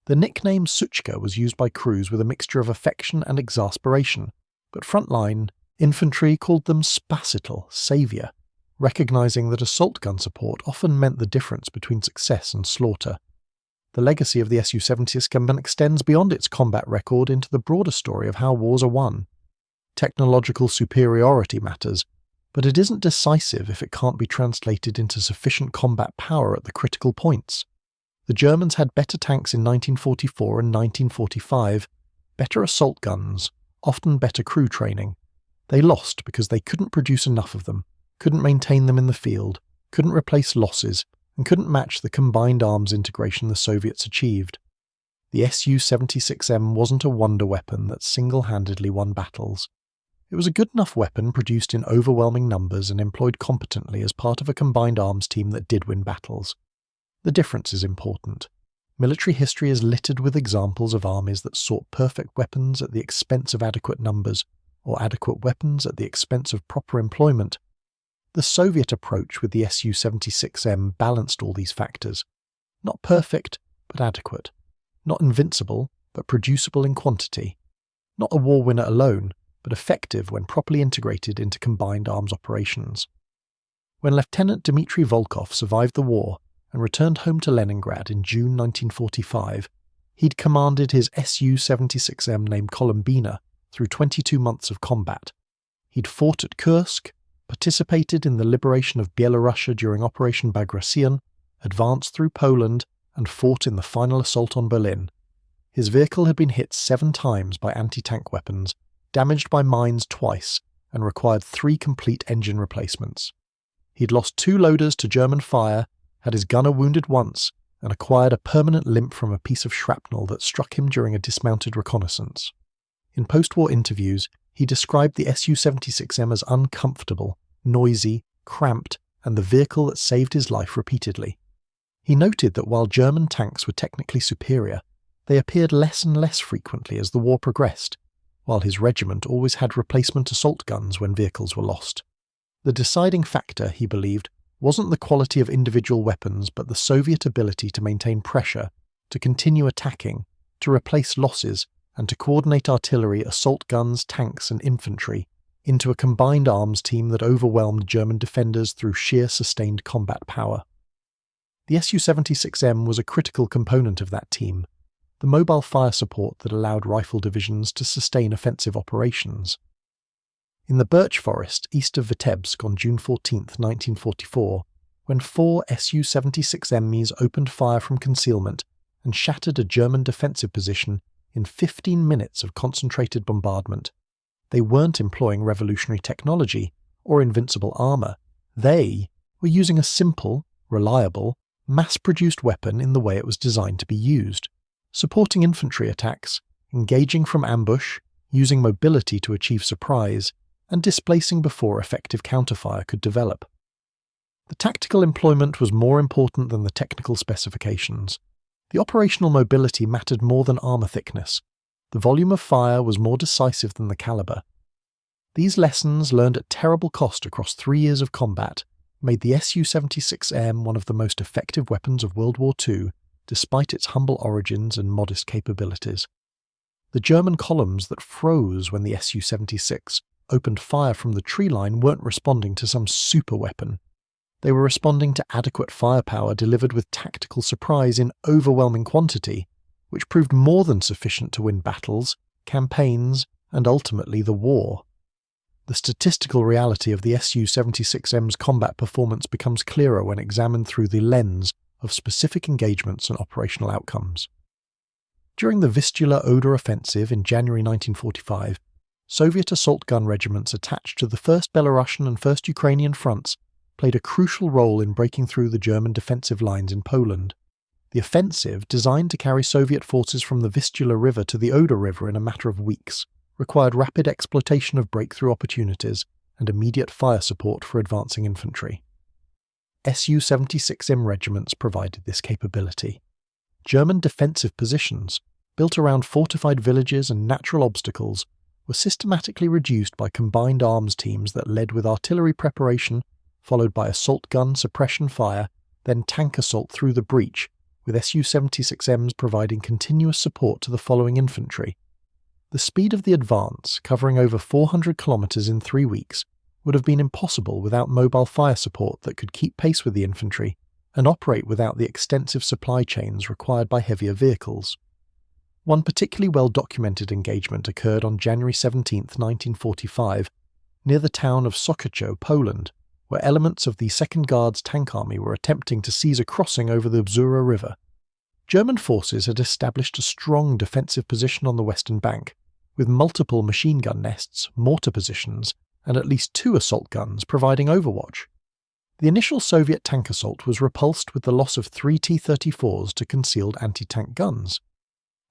The nickname Suchka was used by crews with a mixture of affection and exasperation, but frontline infantry called them Spasitel, saviour, recognising that assault gun support often meant the difference between success and slaughter. The legacy of the SU-76 extends beyond its combat record into the broader story of how wars are won. Technological superiority matters, but it isn't decisive if it can't be translated into sufficient combat power at the critical points. The Germans had better tanks in 1944 and 1945, better assault guns, often better crew training. They lost because they couldn't produce enough of them, couldn't maintain them in the field, couldn't replace losses, and couldn't match the combined arms integration the Soviets achieved. The SU-76M wasn't a wonder weapon that single-handedly won battles. It was a good enough weapon produced in overwhelming numbers and employed competently as part of a combined arms team that did win battles. The difference is important. Military history is littered with examples of armies that sought perfect weapons at the expense of adequate numbers, or adequate weapons at the expense of proper employment. The Soviet approach with the SU-76M balanced all these factors. Not perfect, but adequate. Not invincible, but producible in quantity. Not a war winner alone, but effective when properly integrated into combined arms operations. When Lieutenant Dmitry Volkov survived the war and returned home to Leningrad in June 1945, he'd commanded his SU-76M named Columbina through 22 months of combat. He'd fought at Kursk, participated in the liberation of Byelorussia during Operation Bagration, advanced through Poland, and fought in the final assault on Berlin. His vehicle had been hit 7 times by anti-tank weapons, damaged by mines twice, and required 3 complete engine replacements. He'd lost 2 loaders to German fire, had his gunner wounded once, and acquired a permanent limp from a piece of shrapnel that struck him during a dismounted reconnaissance. In post-war interviews, he described the SU-76M as uncomfortable, noisy, cramped, and the vehicle that saved his life repeatedly. He noted that while German tanks were technically superior, they appeared less and less frequently as the war progressed, while his regiment always had replacement assault guns when vehicles were lost. The deciding factor, he believed, wasn't the quality of individual weapons but the Soviet ability to maintain pressure, to continue attacking, to replace losses, and to coordinate artillery, assault guns, tanks, and infantry into a combined arms team that overwhelmed German defenders through sheer sustained combat power. The SU-76M was a critical component of that team, the mobile fire support that allowed rifle divisions to sustain offensive operations. In the birch forest east of Vitebsk on June 14, 1944, when 4 SU-76Ms opened fire from concealment and shattered a German defensive position in 15 minutes of concentrated bombardment, they weren't employing revolutionary technology or invincible armour. They were using a simple, reliable, mass-produced weapon in the way it was designed to be used, supporting infantry attacks, engaging from ambush, using mobility to achieve surprise, and displacing before effective counterfire could develop. The tactical employment was more important than the technical specifications. The operational mobility mattered more than armour thickness. The volume of fire was more decisive than the calibre. These lessons, learned at terrible cost across 3 years of combat, made the SU-76M one of the most effective weapons of World War II, despite its humble origins and modest capabilities. The German columns that froze when the SU-76 opened fire from the Treeline weren't responding to some super weapon. They were responding to adequate firepower delivered with tactical surprise in overwhelming quantity, which proved more than sufficient to win battles, campaigns, and ultimately the war. The statistical reality of the SU-76M's combat performance becomes clearer when examined through the lens of specific engagements and operational outcomes. During the Vistula-Oder offensive in January 1945, Soviet assault gun regiments attached to the 1st Belarusian and 1st Ukrainian fronts played a crucial role in breaking through the German defensive lines in Poland. The offensive, designed to carry Soviet forces from the Vistula River to the Oder River in a matter of weeks, required rapid exploitation of breakthrough opportunities and immediate fire support for advancing infantry. SU-76M regiments provided this capability. German defensive positions, built around fortified villages and natural obstacles, were systematically reduced by combined arms teams that led with artillery preparation, followed by assault gun suppression fire, then tank assault through the breach, with SU-76Ms providing continuous support to the following infantry. The speed of the advance, covering over 400 kilometers in 3 weeks, would have been impossible without mobile fire support that could keep pace with the infantry and operate without the extensive supply chains required by heavier vehicles. One particularly well-documented engagement occurred on January 17, 1945, near the town of Sokocho, Poland, where elements of the 2nd Guards Tank Army were attempting to seize a crossing over the Bzura River. German forces had established a strong defensive position on the western bank, with multiple machine gun nests, mortar positions, and at least 2 assault guns providing overwatch. The initial Soviet tank assault was repulsed with the loss of 3 T-34s to concealed anti-tank guns.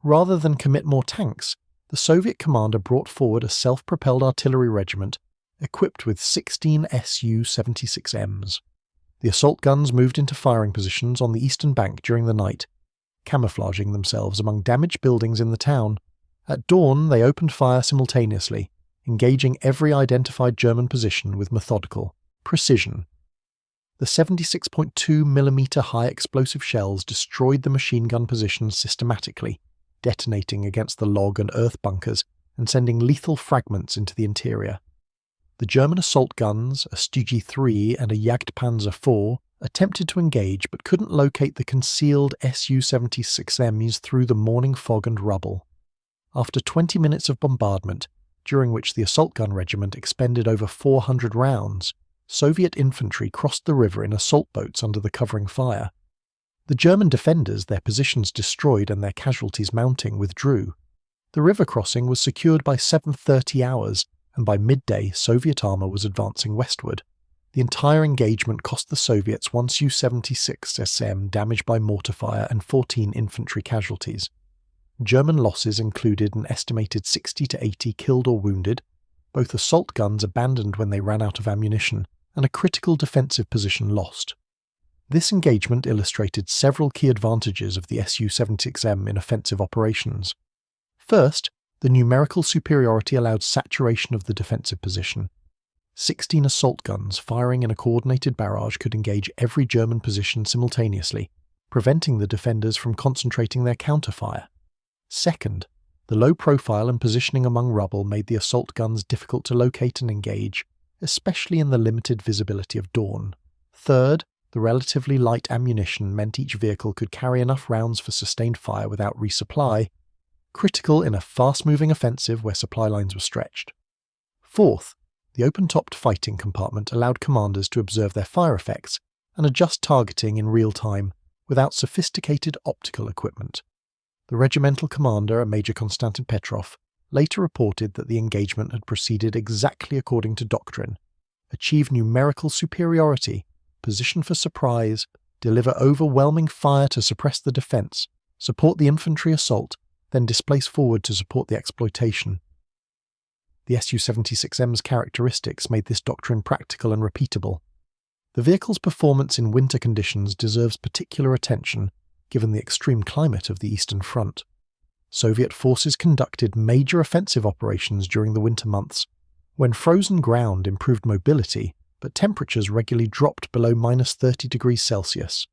Rather than commit more tanks, the Soviet commander brought forward a self-propelled artillery regiment equipped with 16 SU-76Ms. The assault guns moved into firing positions on the eastern bank during the night, camouflaging themselves among damaged buildings in the town. At dawn, they opened fire simultaneously, engaging every identified German position with methodical precision. The 76.2mm high explosive shells destroyed the machine gun positions systematically, detonating against the log and earth bunkers and sending lethal fragments into the interior. The German assault guns, a Stüge 3 and a Jagdpanzer 4, attempted to engage but couldn't locate the concealed SU-76Ms through the morning fog and rubble. After 20 minutes of bombardment, during which the assault gun regiment expended over 400 rounds, Soviet infantry crossed the river in assault boats under the covering fire. The German defenders, their positions destroyed and their casualties mounting, withdrew. The river crossing was secured by 7:30 hours, and by midday Soviet armour was advancing westward. The entire engagement cost the Soviets 1 Su-76 SM damaged by mortar fire and 14 infantry casualties. German losses included an estimated 60 to 80 killed or wounded, both assault guns abandoned when they ran out of ammunition, and a critical defensive position lost. This engagement illustrated several key advantages of the Su-76M in offensive operations. First, the numerical superiority allowed saturation of the defensive position. 16 assault guns firing in a coordinated barrage could engage every German position simultaneously, preventing the defenders from concentrating their counterfire. Second, the low profile and positioning among rubble made the assault guns difficult to locate and engage, especially in the limited visibility of dawn. Third, the relatively light ammunition meant each vehicle could carry enough rounds for sustained fire without resupply, critical in a fast-moving offensive where supply lines were stretched. Fourth, the open-topped fighting compartment allowed commanders to observe their fire effects and adjust targeting in real time without sophisticated optical equipment. The regimental commander, Major Konstantin Petrov, later reported that the engagement had proceeded exactly according to doctrine: achieve numerical superiority, position for surprise, deliver overwhelming fire to suppress the defence, support the infantry assault, then displace forward to support the exploitation. The Su-76M's characteristics made this doctrine practical and repeatable. The vehicle's performance in winter conditions deserves particular attention, given the extreme climate of the Eastern Front. Soviet forces conducted major offensive operations during the winter months, when frozen ground improved mobility, but temperatures regularly dropped below -30 degrees Celsius.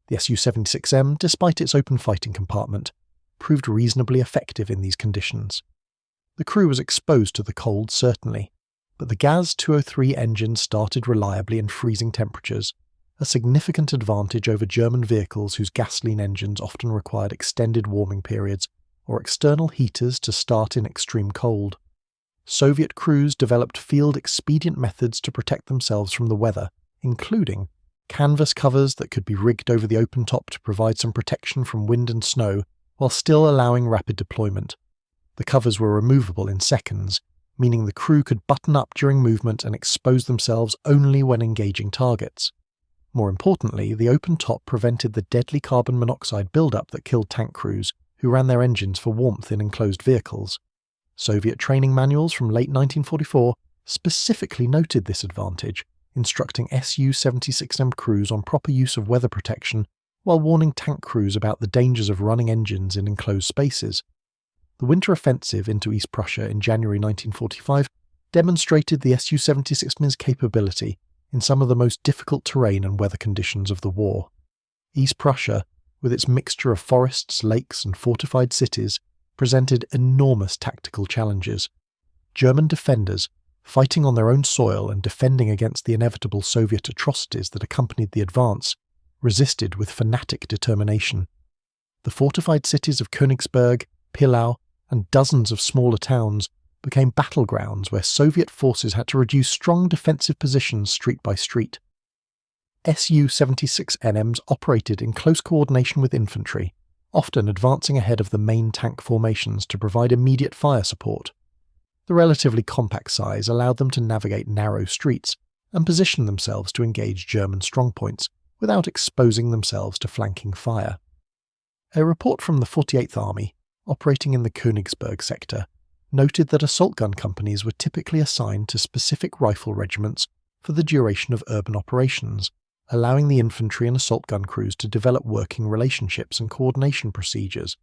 The Su-76M, despite its open fighting compartment, proved reasonably effective in these conditions. The crew was exposed to the cold, certainly, but the Gaz-203 engine started reliably in freezing temperatures, a significant advantage over German vehicles whose gasoline engines often required extended warming periods or external heaters to start in extreme cold. Soviet crews developed field-expedient methods to protect themselves from the weather, including canvas covers that could be rigged over the open top to provide some protection from wind and snow, while still allowing rapid deployment. The covers were removable in seconds, meaning the crew could button up during movement and expose themselves only when engaging targets. More importantly, the open top prevented the deadly carbon monoxide buildup that killed tank crews who ran their engines for warmth in enclosed vehicles. Soviet training manuals from late 1944 specifically noted this advantage, instructing Su-76M crews on proper use of weather protection while warning tank crews about the dangers of running engines in enclosed spaces. The winter offensive into East Prussia in January 1945 demonstrated the Su-76M's capability in some of the most difficult terrain and weather conditions of the war. East Prussia, with its mixture of forests, lakes, and fortified cities, presented enormous tactical challenges. German defenders, fighting on their own soil and defending against the inevitable Soviet atrocities that accompanied the advance, resisted with fanatic determination. The fortified cities of Königsberg, Pillau, and dozens of smaller towns became battlegrounds where Soviet forces had to reduce strong defensive positions street by street. SU-76 NMs operated in close coordination with infantry, often advancing ahead of the main tank formations to provide immediate fire support. The relatively compact size allowed them to navigate narrow streets and position themselves to engage German strongpoints without exposing themselves to flanking fire. A report from the 48th Army, operating in the Königsberg sector, noted that assault gun companies were typically assigned to specific rifle regiments for the duration of urban operations, allowing the infantry and assault gun crews to develop working relationships and coordination procedures.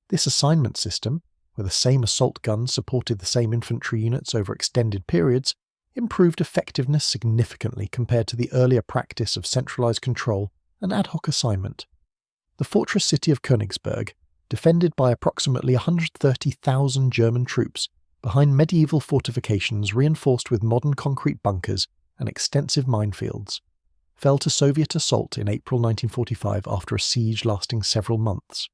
This assignment system, where the same assault guns supported the same infantry units over extended periods, improved effectiveness significantly compared to the earlier practice of centralized control and ad hoc assignment. The fortress city of Königsberg, defended by approximately 130,000 German troops behind medieval fortifications reinforced with modern concrete bunkers and extensive minefields, fell to Soviet assault in April 1945 after a siege lasting several months.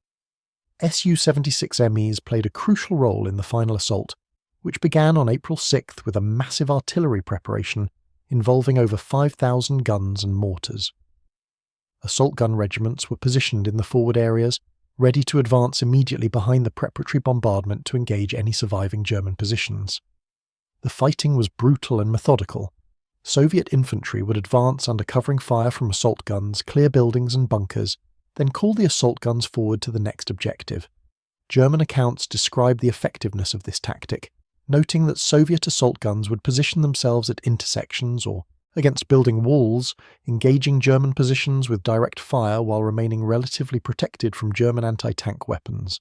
Su-76 MEs played a crucial role in the final assault, which began on April 6th with a massive artillery preparation involving over 5,000 guns and mortars. Assault gun regiments were positioned in the forward areas, ready to advance immediately behind the preparatory bombardment to engage any surviving German positions. The fighting was brutal and methodical. Soviet infantry would advance under covering fire from assault guns, clear buildings and bunkers, then call the assault guns forward to the next objective. German accounts describe the effectiveness of this tactic, noting that Soviet assault guns would position themselves at intersections or against building walls, engaging German positions with direct fire while remaining relatively protected from German anti-tank weapons.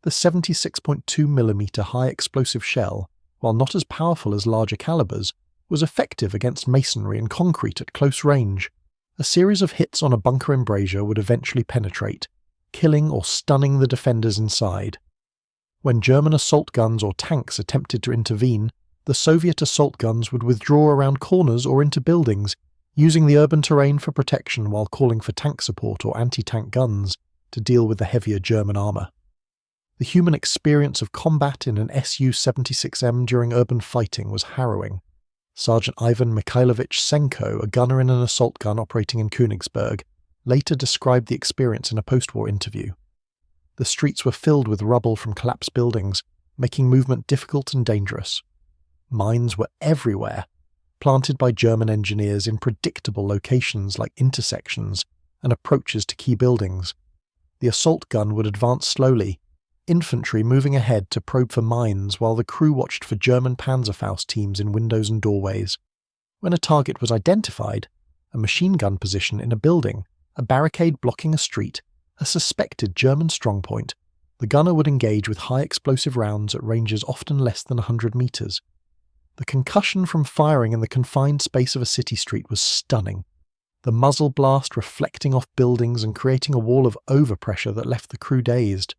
The 76.2mm high explosive shell, while not as powerful as larger calibers, was effective against masonry and concrete at close range. A series of hits on a bunker embrasure would eventually penetrate, killing or stunning the defenders inside. When German assault guns or tanks attempted to intervene, the Soviet assault guns would withdraw around corners or into buildings, using the urban terrain for protection while calling for tank support or anti-tank guns to deal with the heavier German armour. The human experience of combat in an Su-76M during urban fighting was harrowing. Sergeant Ivan Mikhailovich Senko, a gunner in an assault gun operating in Königsberg, later described the experience in a post-war interview. The streets were filled with rubble from collapsed buildings, making movement difficult and dangerous. Mines were everywhere, planted by German engineers in predictable locations like intersections and approaches to key buildings. The assault gun would advance slowly, infantry moving ahead to probe for mines while the crew watched for German Panzerfaust teams in windows and doorways. When a target was identified, a machine gun position in a building, a barricade blocking a street, a suspected German strongpoint, the gunner would engage with high explosive rounds at ranges often less than 100 meters. The concussion from firing in the confined space of a city street was stunning, the muzzle blast reflecting off buildings and creating a wall of overpressure that left the crew dazed.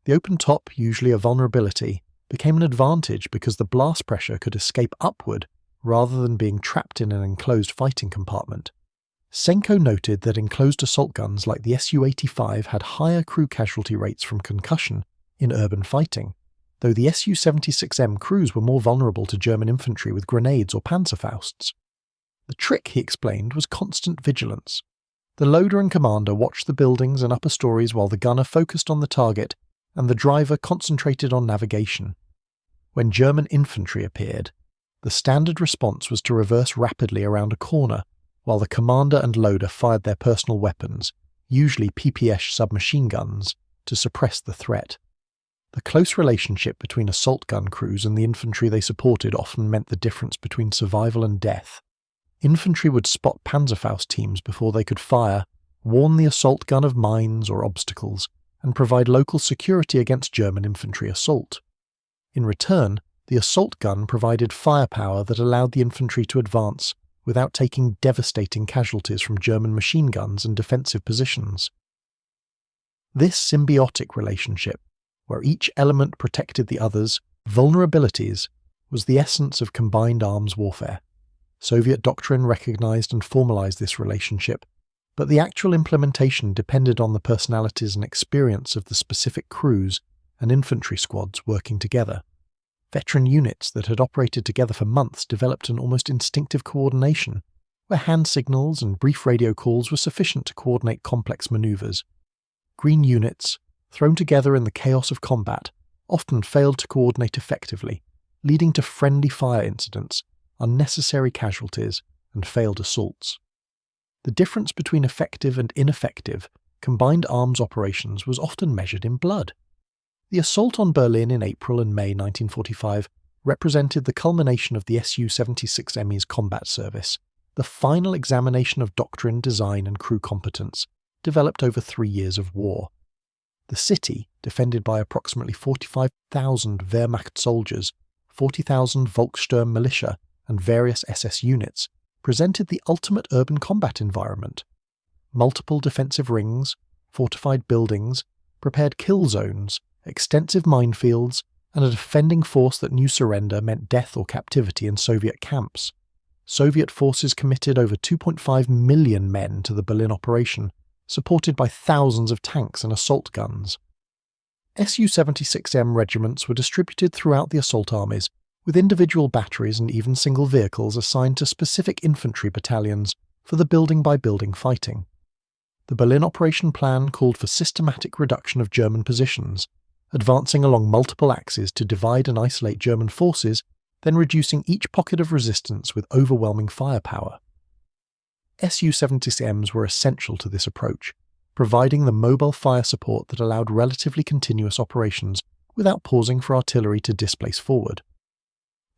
The open top, usually a vulnerability, became an advantage because the blast pressure could escape upward rather than being trapped in an enclosed fighting compartment. Senko noted that enclosed assault guns like the Su-85 had higher crew casualty rates from concussion in urban fighting, though the Su-76M crews were more vulnerable to German infantry with grenades or Panzerfausts. The trick, he explained, was constant vigilance. The loader and commander watched the buildings and upper stories while the gunner focused on the target and the driver concentrated on navigation. When German infantry appeared, the standard response was to reverse rapidly around a corner while the commander and loader fired their personal weapons, usually PPS submachine guns, to suppress the threat. The close relationship between assault gun crews and the infantry they supported often meant the difference between survival and death. Infantry would spot Panzerfaust teams before they could fire, warn the assault gun of mines or obstacles, and provide local security against German infantry assault. In return, the assault gun provided firepower that allowed the infantry to advance without taking devastating casualties from German machine guns and defensive positions. This symbiotic relationship, where each element protected the other's vulnerabilities, was the essence of combined arms warfare. Soviet doctrine recognized and formalized this relationship, but the actual implementation depended on the personalities and experience of the specific crews and infantry squads working together. Veteran units that had operated together for months developed an almost instinctive coordination, where hand signals and brief radio calls were sufficient to coordinate complex maneuvers. Green units, thrown together in the chaos of combat, often failed to coordinate effectively, leading to friendly fire incidents, unnecessary casualties, and failed assaults. The difference between effective and ineffective combined arms operations was often measured in blood. The assault on Berlin in April and May 1945 represented the culmination of the SU-76Me's combat service, the final examination of doctrine, design and crew competence, developed over 3 years of war. The city, defended by approximately 45,000 Wehrmacht soldiers, 40,000 Volkssturm militia, and various SS units, presented the ultimate urban combat environment. Multiple defensive rings, fortified buildings, prepared kill zones, extensive minefields, and a defending force that knew surrender meant death or captivity in Soviet camps. Soviet forces committed over 2.5 million men to the Berlin operation, supported by thousands of tanks and assault guns. SU-76M regiments were distributed throughout the assault armies, with individual batteries and even single vehicles assigned to specific infantry battalions for the building-by-building fighting. The Berlin operation plan called for systematic reduction of German positions, advancing along multiple axes to divide and isolate German forces, then reducing each pocket of resistance with overwhelming firepower. SU-76Ms were essential to this approach, providing the mobile fire support that allowed relatively continuous operations without pausing for artillery to displace forward.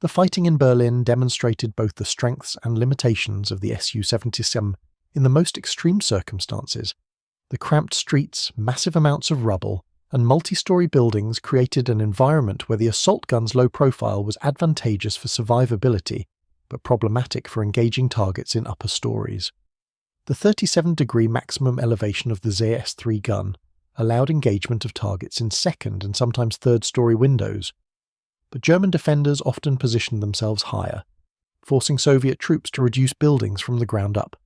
The fighting in Berlin demonstrated both the strengths and limitations of the SU-76M in the most extreme circumstances. The cramped streets, massive amounts of rubble, and multi-story buildings created an environment where the assault gun's low profile was advantageous for survivability, but problematic for engaging targets in upper stories. The 37-degree maximum elevation of the ZS-3 gun allowed engagement of targets in second and sometimes third-story windows, but German defenders often positioned themselves higher, forcing Soviet troops to reduce buildings from the ground up.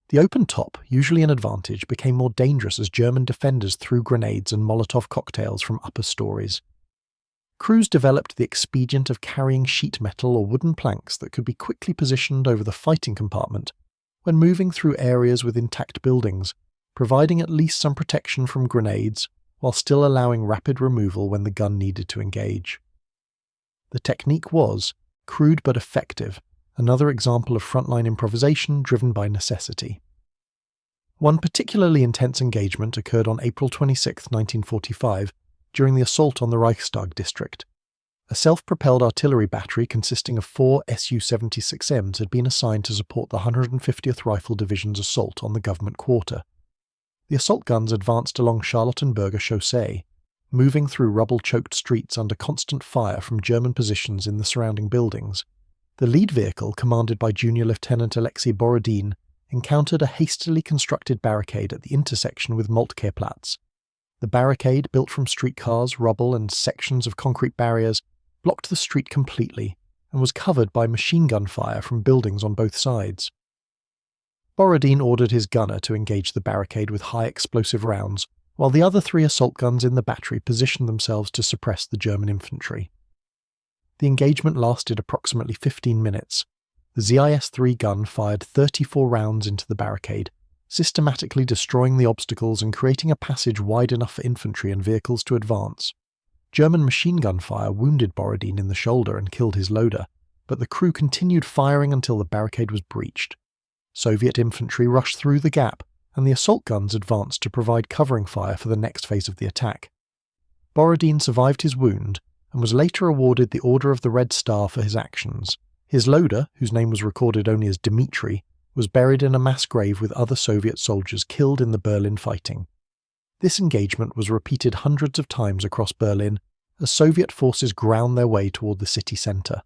The open top, usually an advantage, became more dangerous as German defenders threw grenades and Molotov cocktails from upper stories. Crews developed the expedient of carrying sheet metal or wooden planks that could be quickly positioned over the fighting compartment when moving through areas with intact buildings, providing at least some protection from grenades while still allowing rapid removal when the gun needed to engage. The technique was, crude but effective, another example of frontline improvisation driven by necessity. One particularly intense engagement occurred on April 26, 1945, during the assault on the Reichstag district. A self-propelled artillery battery consisting of 4 SU-76Ms had been assigned to support the 150th Rifle Division's assault on the government quarter. The assault guns advanced along Charlottenburger Chaussee, moving through rubble-choked streets under constant fire from German positions in the surrounding buildings. The lead vehicle, commanded by Junior Lieutenant Alexei Borodin, encountered a hastily constructed barricade at the intersection with Moltkeeplatz. The barricade, built from streetcars, rubble, and sections of concrete barriers, blocked the street completely and was covered by machine gun fire from buildings on both sides. Borodin ordered his gunner to engage the barricade with high explosive rounds, while the other 3 assault guns in the battery positioned themselves to suppress the German infantry. The engagement lasted approximately 15 minutes. The ZIS-3 gun fired 34 rounds into the barricade, systematically destroying the obstacles and creating a passage wide enough for infantry and vehicles to advance. German machine gun fire wounded Borodin in the shoulder and killed his loader, but the crew continued firing until the barricade was breached. Soviet infantry rushed through the gap, and the assault guns advanced to provide covering fire for the next phase of the attack. Borodin survived his wound and was later awarded the Order of the Red Star for his actions. His loader, whose name was recorded only as Dmitri, was buried in a mass grave with other Soviet soldiers killed in the Berlin fighting. This engagement was repeated hundreds of times across Berlin as Soviet forces ground their way toward the city centre.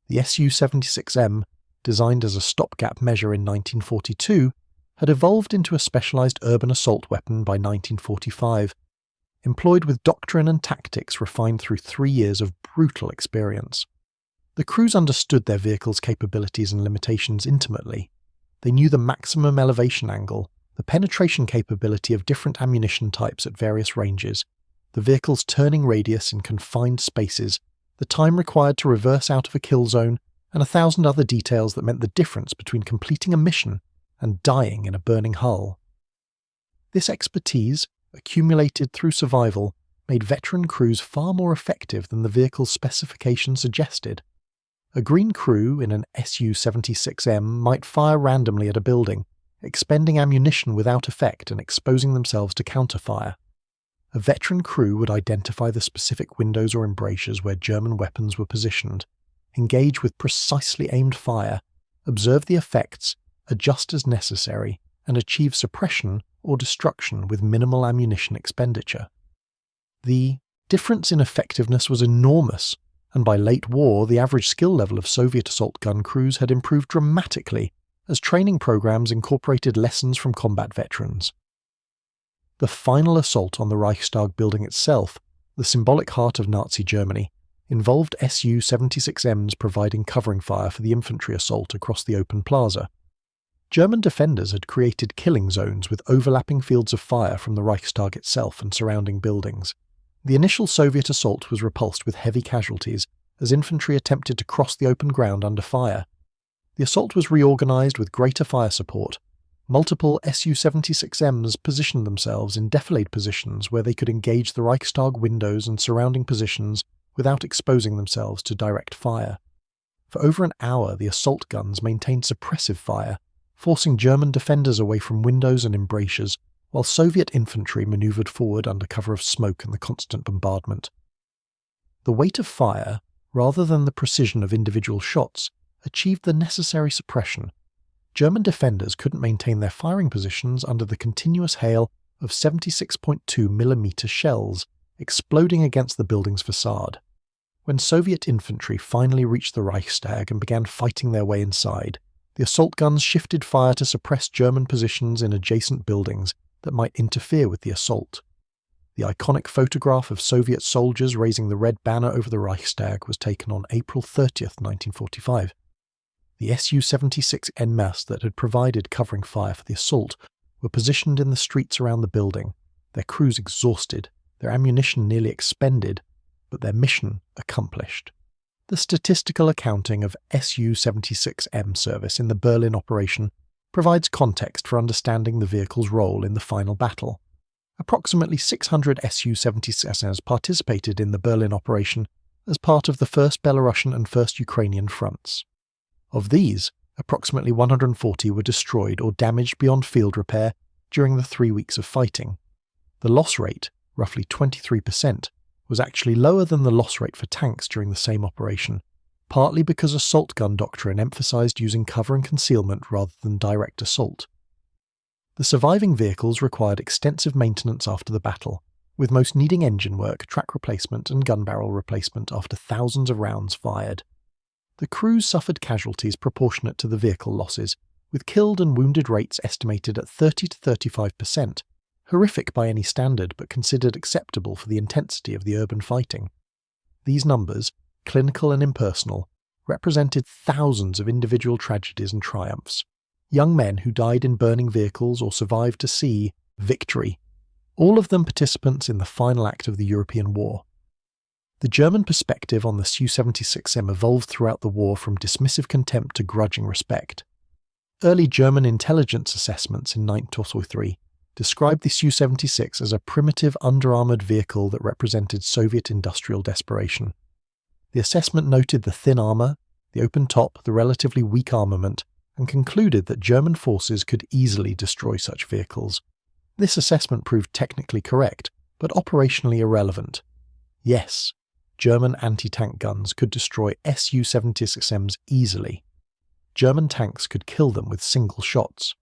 The Su-76M, designed as a stopgap measure in 1942, had evolved into a specialized urban assault weapon by 1945, employed with doctrine and tactics refined through 3 years of brutal experience. The crews understood their vehicle's capabilities and limitations intimately. They knew the maximum elevation angle, the penetration capability of different ammunition types at various ranges, the vehicle's turning radius in confined spaces, the time required to reverse out of a kill zone, and 1,000 other details that meant the difference between completing a mission and dying in a burning hull. This expertise, accumulated through survival, made veteran crews far more effective than the vehicle's specifications suggested. A green crew in an SU-76M might fire randomly at a building, expending ammunition without effect and exposing themselves to counterfire. A veteran crew would identify the specific windows or embrasures where German weapons were positioned, engage with precisely aimed fire, observe the effects, adjust as necessary, and achieve suppression or destruction with minimal ammunition expenditure. The difference in effectiveness was enormous, and by late war the average skill level of Soviet assault gun crews had improved dramatically as training programs incorporated lessons from combat veterans. The final assault on the Reichstag building itself, the symbolic heart of Nazi Germany, involved SU-76Ms providing covering fire for the infantry assault across the open plaza. German defenders had created killing zones with overlapping fields of fire from the Reichstag itself and surrounding buildings. The initial Soviet assault was repulsed with heavy casualties as infantry attempted to cross the open ground under fire. The assault was reorganized with greater fire support. Multiple SU-76Ms positioned themselves in defilade positions where they could engage the Reichstag windows and surrounding positions without exposing themselves to direct fire. For over an hour, the assault guns maintained suppressive fire, forcing German defenders away from windows and embrasures, while Soviet infantry maneuvered forward under cover of smoke and the constant bombardment. The weight of fire, rather than the precision of individual shots, achieved the necessary suppression. German defenders couldn't maintain their firing positions under the continuous hail of 76.2mm shells exploding against the building's facade. When Soviet infantry finally reached the Reichstag and began fighting their way inside, the assault guns shifted fire to suppress German positions in adjacent buildings that might interfere with the assault. The iconic photograph of Soviet soldiers raising the red banner over the Reichstag was taken on April 30th, 1945. The Su-76 en masse that had provided covering fire for the assault were positioned in the streets around the building, their crews exhausted, their ammunition nearly expended, but their mission accomplished. The statistical accounting of Su-76M service in the Berlin operation provides context for understanding the vehicle's role in the final battle. Approximately 600 Su-76Ms participated in the Berlin operation as part of the 1st Belarusian and 1st Ukrainian fronts. Of these, approximately 140 were destroyed or damaged beyond field repair during the 3 weeks of fighting. The loss rate, roughly 23%, was actually lower than the loss rate for tanks during the same operation, partly because assault gun doctrine emphasized using cover and concealment rather than direct assault. The surviving vehicles required extensive maintenance after the battle, with most needing engine work, track replacement and gun barrel replacement after thousands of rounds fired. The crews suffered casualties proportionate to the vehicle losses, with killed and wounded rates estimated at 30 to 35%, horrific by any standard but considered acceptable for the intensity of the urban fighting. These numbers, clinical and impersonal, represented thousands of individual tragedies and triumphs. Young men who died in burning vehicles or survived to see victory, all of them participants in the final act of the European war. The German perspective on the Su-76M evolved throughout the war from dismissive contempt to grudging respect. Early German intelligence assessments in 1943 described the Su-76 as a primitive under-armoured vehicle that represented Soviet industrial desperation. The assessment noted the thin armour, the open top, the relatively weak armament, and concluded that German forces could easily destroy such vehicles. This assessment proved technically correct, but operationally irrelevant. Yes, German anti-tank guns could destroy Su-76Ms easily. German tanks could kill them with single shots.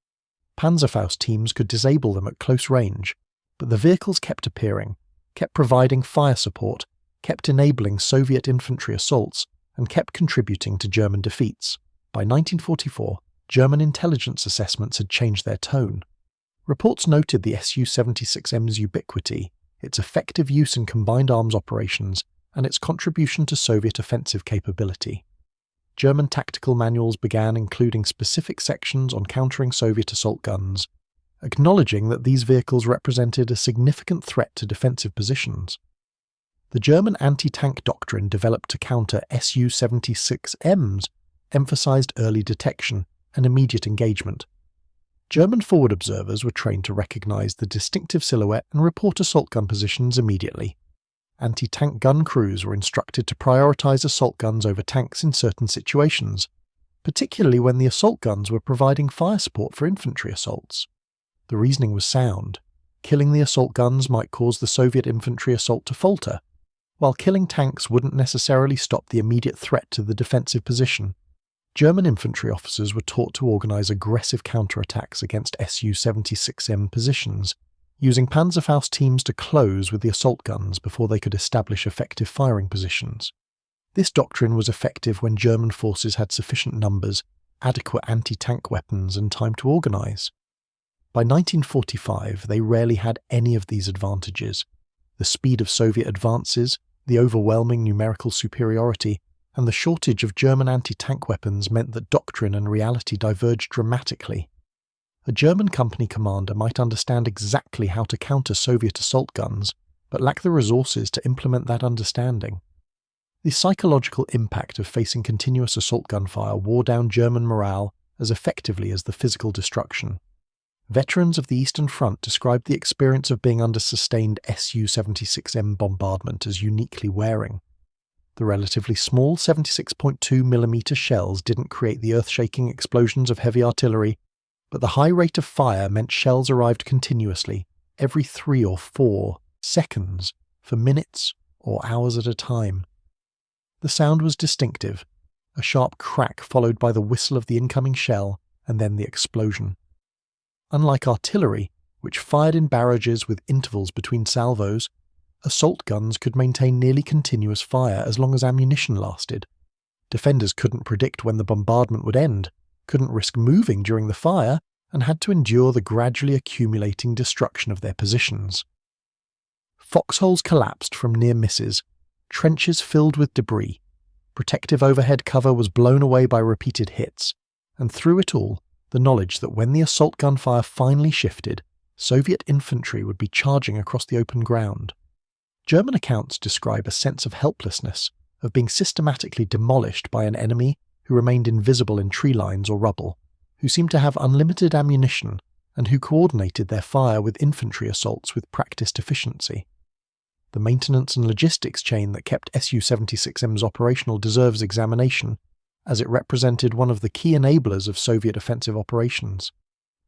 Panzerfaust teams could disable them at close range, but the vehicles kept appearing, kept providing fire support, kept enabling Soviet infantry assaults, and kept contributing to German defeats. By 1944, German intelligence assessments had changed their tone. Reports noted the SU-76M's ubiquity, its effective use in combined arms operations, and its contribution to Soviet offensive capability. German tactical manuals began including specific sections on countering Soviet assault guns, acknowledging that these vehicles represented a significant threat to defensive positions. The German anti-tank doctrine developed to counter SU-76Ms emphasized early detection and immediate engagement. German forward observers were trained to recognize the distinctive silhouette and report assault gun positions immediately. Anti-tank gun crews were instructed to prioritize assault guns over tanks in certain situations, particularly when the assault guns were providing fire support for infantry assaults. The reasoning was sound. Killing the assault guns might cause the Soviet infantry assault to falter, while killing tanks wouldn't necessarily stop the immediate threat to the defensive position. German infantry officers were taught to organize aggressive counterattacks against SU-76M positions, using Panzerfaust teams to close with the assault guns before they could establish effective firing positions. This doctrine was effective when German forces had sufficient numbers, adequate anti-tank weapons, and time to organize. By 1945, they rarely had any of these advantages. The speed of Soviet advances, the overwhelming numerical superiority, and the shortage of German anti-tank weapons meant that doctrine and reality diverged dramatically. A German company commander might understand exactly how to counter Soviet assault guns, but lack the resources to implement that understanding. The psychological impact of facing continuous assault gunfire wore down German morale as effectively as the physical destruction. Veterans of the Eastern Front described the experience of being under sustained Su-76M bombardment as uniquely wearing. The relatively small 76.2mm shells didn't create the earth-shaking explosions of heavy artillery, but the high rate of fire meant shells arrived continuously, every 3 or 4 seconds, for minutes or hours at a time. The sound was distinctive, a sharp crack followed by the whistle of the incoming shell, and then the explosion. Unlike artillery, which fired in barrages with intervals between salvos, assault guns could maintain nearly continuous fire as long as ammunition lasted. Defenders couldn't predict when the bombardment would end, couldn't risk moving during the fire, and had to endure the gradually accumulating destruction of their positions. Foxholes collapsed from near misses, trenches filled with debris, protective overhead cover was blown away by repeated hits, and through it all, the knowledge that when the assault gunfire finally shifted, Soviet infantry would be charging across the open ground. German accounts describe a sense of helplessness, of being systematically demolished by an enemy who remained invisible in tree lines or rubble, who seemed to have unlimited ammunition, and who coordinated their fire with infantry assaults with practiced efficiency. The maintenance and logistics chain that kept Su-76M's operational deserves examination, as it represented one of the key enablers of Soviet offensive operations.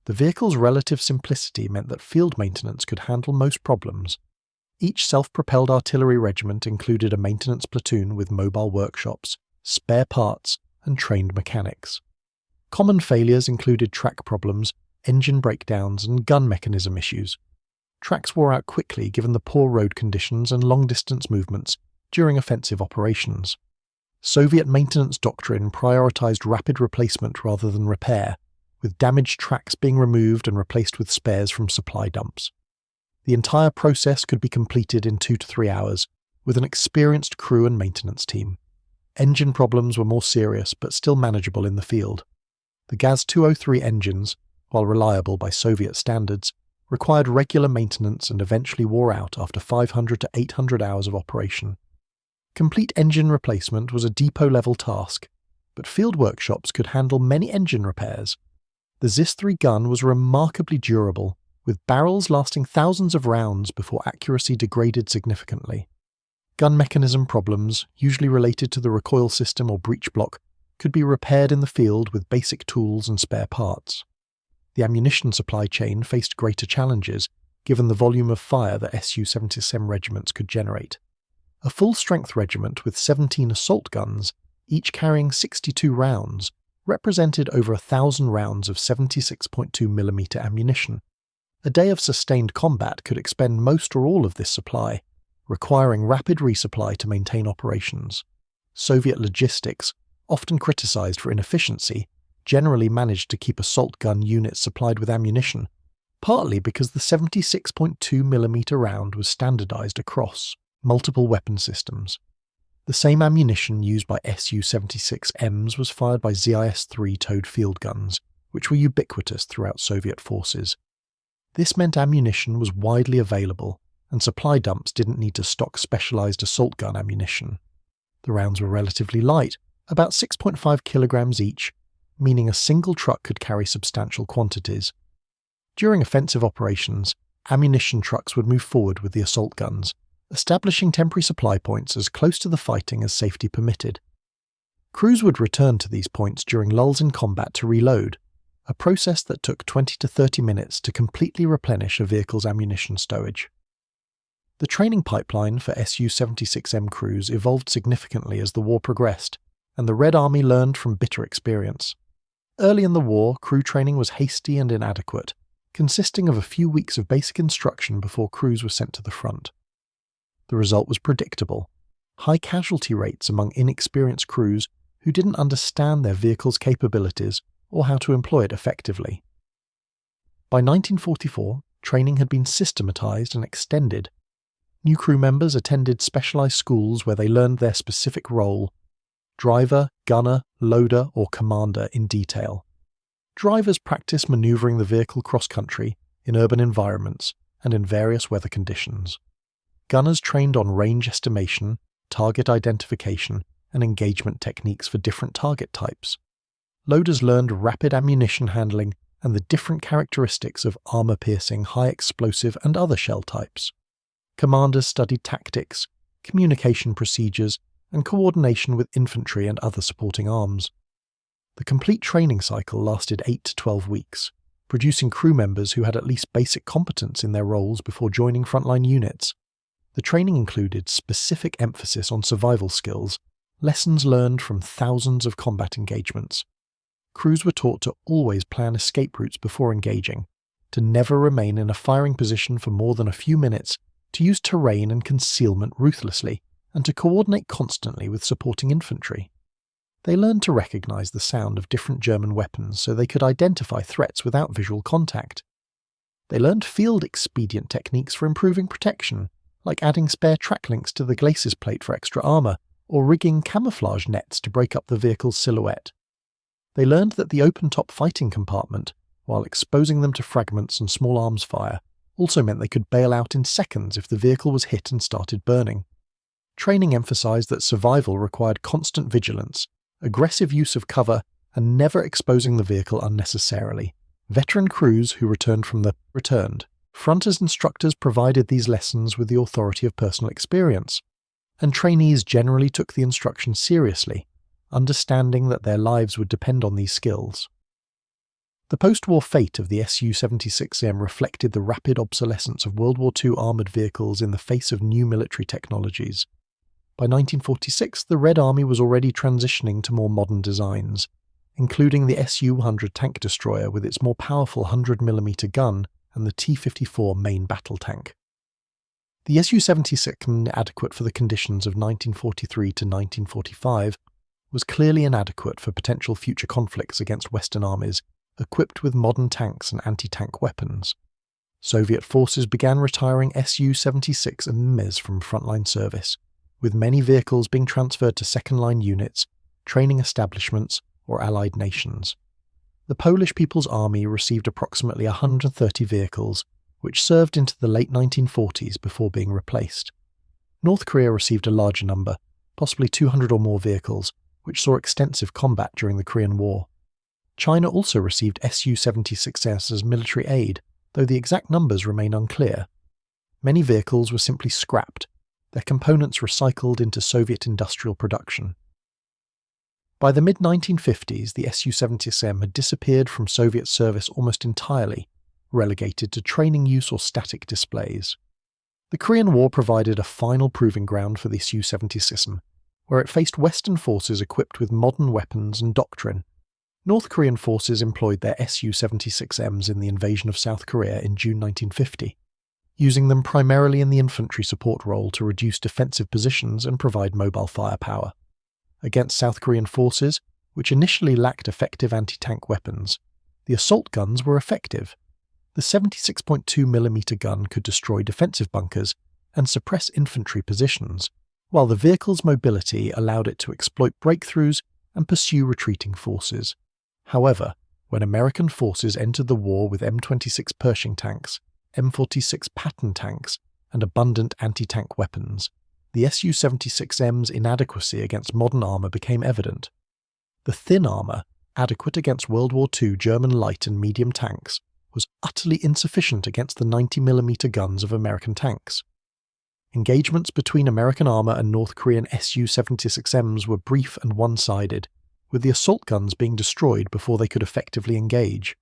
The vehicle's relative simplicity meant that field maintenance could handle most problems. Each self-propelled artillery regiment included a maintenance platoon with mobile workshops, spare parts, and trained mechanics. Common failures included track problems, engine breakdowns, and gun mechanism issues. Tracks wore out quickly given the poor road conditions and long-distance movements during offensive operations. Soviet maintenance doctrine prioritized rapid replacement rather than repair, with damaged tracks being removed and replaced with spares from supply dumps. The entire process could be completed in 2 to 3 hours, with an experienced crew and maintenance team. Engine problems were more serious but still manageable in the field. The Gaz-203 engines, while reliable by Soviet standards, required regular maintenance and eventually wore out after 500 to 800 hours of operation. Complete engine replacement was a depot-level task, but field workshops could handle many engine repairs. The Zis-3 gun was remarkably durable, with barrels lasting thousands of rounds before accuracy degraded significantly. Gun mechanism problems, usually related to the recoil system or breech block, could be repaired in the field with basic tools and spare parts. The ammunition supply chain faced greater challenges, given the volume of fire that Su-76M regiments could generate. A full-strength regiment with 17 assault guns, each carrying 62 rounds, represented over 1,000 rounds of 76.2mm ammunition. A day of sustained combat could expend most or all of this supply, requiring rapid resupply to maintain operations. Soviet logistics, often criticized for inefficiency, generally managed to keep assault gun units supplied with ammunition, partly because the 76.2mm round was standardized across multiple weapon systems. The same ammunition used by SU-76Ms was fired by ZIS-3 towed field guns, which were ubiquitous throughout Soviet forces. This meant ammunition was widely available, and supply dumps didn't need to stock specialized assault gun ammunition. The rounds were relatively light, about 6.5 kilograms each, meaning a single truck could carry substantial quantities. During offensive operations, ammunition trucks would move forward with the assault guns, establishing temporary supply points as close to the fighting as safety permitted. Crews would return to these points during lulls in combat to reload, a process that took 20 to 30 minutes to completely replenish a vehicle's ammunition stowage. The training pipeline for SU-76M crews evolved significantly as the war progressed, and the Red Army learned from bitter experience. Early in the war, crew training was hasty and inadequate, consisting of a few weeks of basic instruction before crews were sent to the front. The result was predictable: high casualty rates among inexperienced crews who didn't understand their vehicle's capabilities or how to employ it effectively. By 1944, training had been systematized and extended. New crew members attended specialized schools where they learned their specific role: driver, gunner, loader, or commander in detail. Drivers practiced maneuvering the vehicle cross-country, in urban environments, and in various weather conditions. Gunners trained on range estimation, target identification, and engagement techniques for different target types. Loaders learned rapid ammunition handling and the different characteristics of armor-piercing, high-explosive, and other shell types. Commanders studied tactics, communication procedures, and coordination with infantry and other supporting arms. The complete training cycle lasted 8 to 12 weeks, producing crew members who had at least basic competence in their roles before joining frontline units. The training included specific emphasis on survival skills, lessons learned from thousands of combat engagements. Crews were taught to always plan escape routes before engaging, to never remain in a firing position for more than a few minutes, to use terrain and concealment ruthlessly, and to coordinate constantly with supporting infantry. They learned to recognize the sound of different German weapons so they could identify threats without visual contact. They learned field expedient techniques for improving protection, like adding spare track links to the glacis plate for extra armor, or rigging camouflage nets to break up the vehicle's silhouette. They learned that the open-top fighting compartment, while exposing them to fragments and small arms fire, also meant they could bail out in seconds if the vehicle was hit and started burning. Training emphasized that survival required constant vigilance, aggressive use of cover, and never exposing the vehicle unnecessarily. Veteran crews who returned. Fronters instructors provided these lessons with the authority of personal experience, and trainees generally took the instruction seriously, understanding that their lives would depend on these skills. The post-war fate of the SU-76M reflected the rapid obsolescence of World War II armoured vehicles in the face of new military technologies. By 1946, the Red Army was already transitioning to more modern designs, including the Su-100 tank destroyer with its more powerful 100mm gun and the T-54 main battle tank. The Su-76, adequate for the conditions of 1943 to 1945, was clearly inadequate for potential future conflicts against Western armies equipped with modern tanks and anti-tank weapons. Soviet forces began retiring Su-76 and Ms from frontline service, with many vehicles being transferred to second-line units, training establishments, or allied nations. The Polish People's Army received approximately 130 vehicles, which served into the late 1940s before being replaced. North Korea received a larger number, possibly 200 or more vehicles, which saw extensive combat during the Korean War. China also received Su-76s as military aid, though the exact numbers remain unclear. Many vehicles were simply scrapped, their components recycled into Soviet industrial production. By the mid-1950s, the Su-76M had disappeared from Soviet service almost entirely, relegated to training use or static displays. The Korean War provided a final proving ground for the Su-76M, where it faced Western forces equipped with modern weapons and doctrine. North Korean forces employed their Su-76Ms in the invasion of South Korea in June 1950, using them primarily in the infantry support role to reduce defensive positions and provide mobile firepower. Against South Korean forces, which initially lacked effective anti-tank weapons, the assault guns were effective. The 76.2mm gun could destroy defensive bunkers and suppress infantry positions, while the vehicle's mobility allowed it to exploit breakthroughs and pursue retreating forces. However, when American forces entered the war with M26 Pershing tanks, M46 Patton tanks, and abundant anti-tank weapons, the SU-76M's inadequacy against modern armour became evident. The thin armour, adequate against World War II German light and medium tanks, was utterly insufficient against the 90mm guns of American tanks. Engagements between American armour and North Korean SU-76Ms were brief and one-sided, with the assault guns being destroyed before they could effectively engage.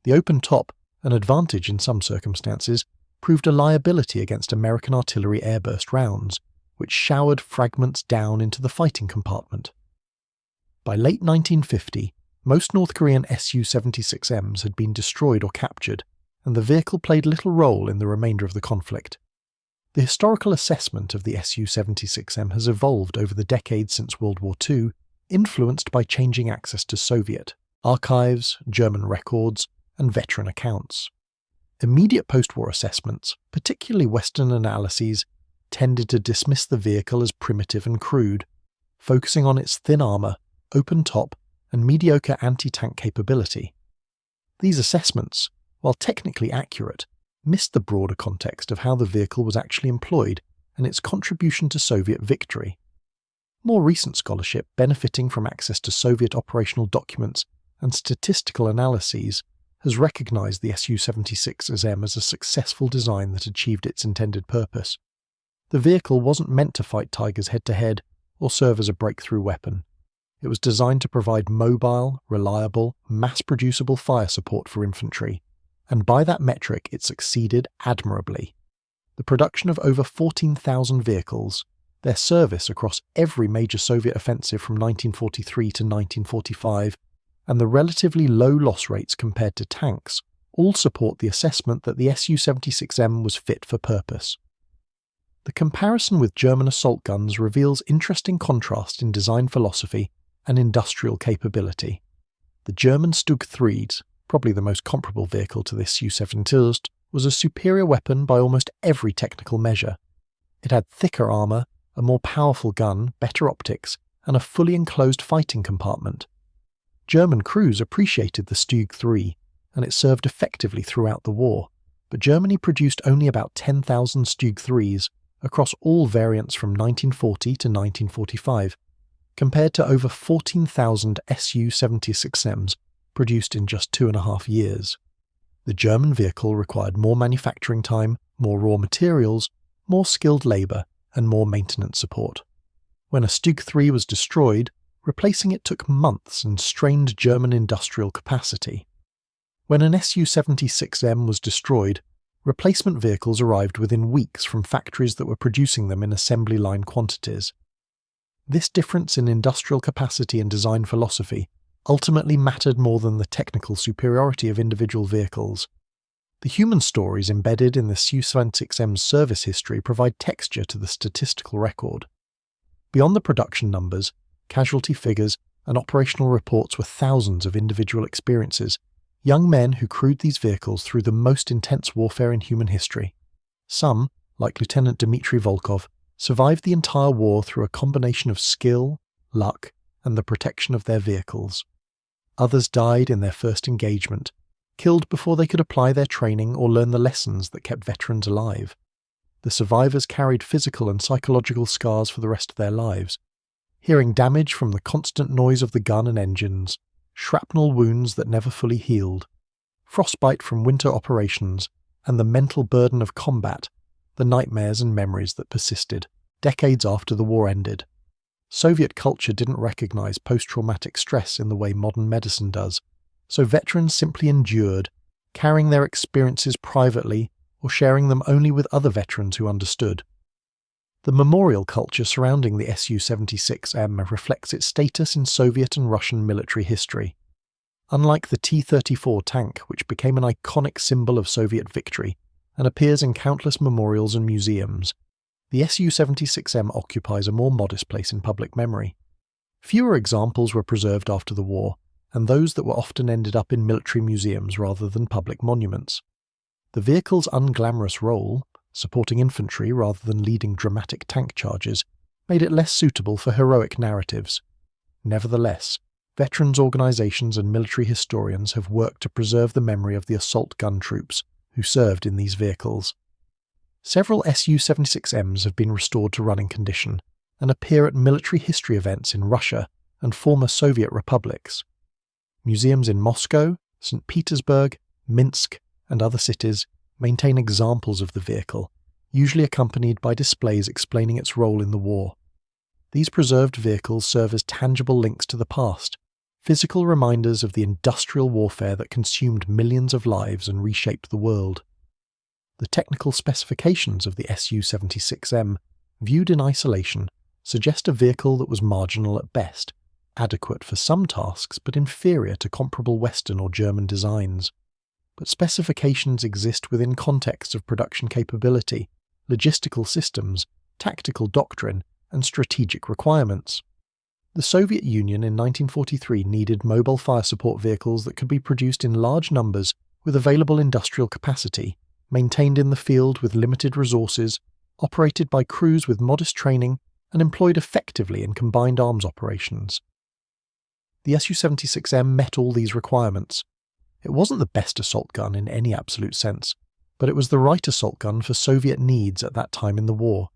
The open top, an advantage in some circumstances, proved a liability against American artillery airburst rounds, which showered fragments down into the fighting compartment. By late 1950, most North Korean Su-76Ms had been destroyed or captured, and the vehicle played little role in the remainder of the conflict. The historical assessment of the Su-76M has evolved over the decades since World War II, influenced by changing access to Soviet archives, German records, and veteran accounts. Immediate post-war assessments, particularly Western analyses, tended to dismiss the vehicle as primitive and crude, focusing on its thin armour, open top, and mediocre anti-tank capability. These assessments, while technically accurate, missed the broader context of how the vehicle was actually employed and its contribution to Soviet victory. More recent scholarship, benefiting from access to Soviet operational documents and statistical analyses, has recognized the Su-76M as a successful design that achieved its intended purpose. The vehicle wasn't meant to fight Tigers head-to-head or serve as a breakthrough weapon. It was designed to provide mobile, reliable, mass-producible fire support for infantry, and by that metric it succeeded admirably. The production of over 14,000 vehicles, their service across every major Soviet offensive from 1943 to 1945, and the relatively low loss rates compared to tanks all support the assessment that the Su-76M was fit for purpose. The comparison with German assault guns reveals interesting contrast in design philosophy and industrial capability. The German Stug 3s, probably the most comparable vehicle to this Su-76, was a superior weapon by almost every technical measure. It had thicker armour, a more powerful gun, better optics, and a fully enclosed fighting compartment. German crews appreciated the Stug 3, and it served effectively throughout the war, but Germany produced only about 10,000 Stug 3s across all variants from 1940 to 1945, compared to over 14,000 Su-76Ms produced in just 2.5 years. The German vehicle required more manufacturing time, more raw materials, more skilled labour, and more maintenance support. When a Stug 3 was destroyed, replacing it took months and strained German industrial capacity. When an Su-76M was destroyed, replacement vehicles arrived within weeks from factories that were producing them in assembly line quantities. This difference in industrial capacity and design philosophy ultimately mattered more than the technical superiority of individual vehicles. The human stories embedded in the Su-76M's service history provide texture to the statistical record. Beyond the production numbers, casualty figures, and operational reports were thousands of individual experiences, young men who crewed these vehicles through the most intense warfare in human history. Some, like Lieutenant Dmitry Volkov, survived the entire war through a combination of skill, luck, and the protection of their vehicles. Others died in their first engagement, killed before they could apply their training or learn the lessons that kept veterans alive. The survivors carried physical and psychological scars for the rest of their lives, hearing damage from the constant noise of the gun and engines, shrapnel wounds that never fully healed, frostbite from winter operations, and the mental burden of combat, the nightmares and memories that persisted, decades after the war ended. Soviet culture didn't recognize post-traumatic stress in the way modern medicine does, so veterans simply endured, carrying their experiences privately or sharing them only with other veterans who understood. The memorial culture surrounding the Su-76M reflects its status in Soviet and Russian military history. Unlike the T-34 tank, which became an iconic symbol of Soviet victory and appears in countless memorials and museums, the Su-76M occupies a more modest place in public memory. Fewer examples were preserved after the war, and those that were often ended up in military museums rather than public monuments. The vehicle's unglamorous role, supporting infantry rather than leading dramatic tank charges, made it less suitable for heroic narratives. Nevertheless, veterans organisations and military historians have worked to preserve the memory of the assault gun troops who served in these vehicles. Several SU-76Ms have been restored to running condition and appear at military history events in Russia and former Soviet republics. Museums in Moscow, St. Petersburg, Minsk, and other cities maintain examples of the vehicle, usually accompanied by displays explaining its role in the war. These preserved vehicles serve as tangible links to the past, physical reminders of the industrial warfare that consumed millions of lives and reshaped the world. The technical specifications of the SU-76M, viewed in isolation, suggest a vehicle that was marginal at best, adequate for some tasks but inferior to comparable Western or German designs. But specifications exist within context of production capability, logistical systems, tactical doctrine, and strategic requirements. The Soviet Union in 1943 needed mobile fire support vehicles that could be produced in large numbers with available industrial capacity, maintained in the field with limited resources, operated by crews with modest training, and employed effectively in combined arms operations. The Su-76M met all these requirements. It wasn't the best assault gun in any absolute sense, but it was the right assault gun for Soviet needs at that time in the war.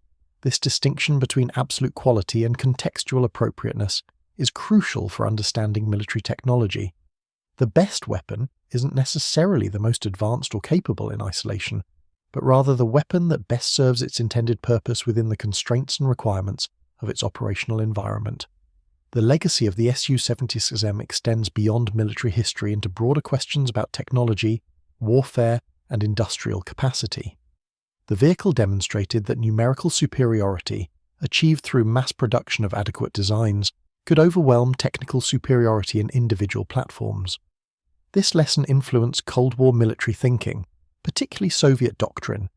This distinction between absolute quality and contextual appropriateness is crucial for understanding military technology. The best weapon isn't necessarily the most advanced or capable in isolation, but rather the weapon that best serves its intended purpose within the constraints and requirements of its operational environment. The legacy of the Su-76M extends beyond military history into broader questions about technology, warfare, and industrial capacity. The vehicle demonstrated that numerical superiority, achieved through mass production of adequate designs, could overwhelm technical superiority in individual platforms. This lesson influenced Cold War military thinking, particularly Soviet doctrine,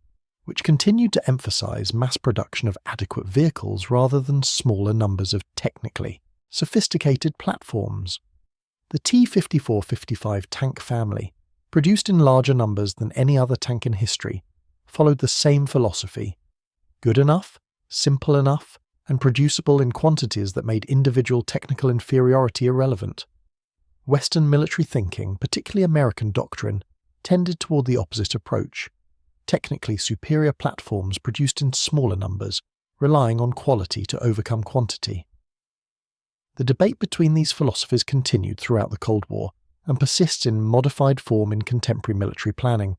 which continued to emphasize mass production of adequate vehicles rather than smaller numbers of technically sophisticated platforms. The T-54-55 tank family, produced in larger numbers than any other tank in history, followed the same philosophy: good enough, simple enough, and producible in quantities that made individual technical inferiority irrelevant. Western military thinking, particularly American doctrine, tended toward the opposite approach: technically superior platforms produced in smaller numbers, relying on quality to overcome quantity. The debate between these philosophies continued throughout the Cold War and persists in modified form in contemporary military planning.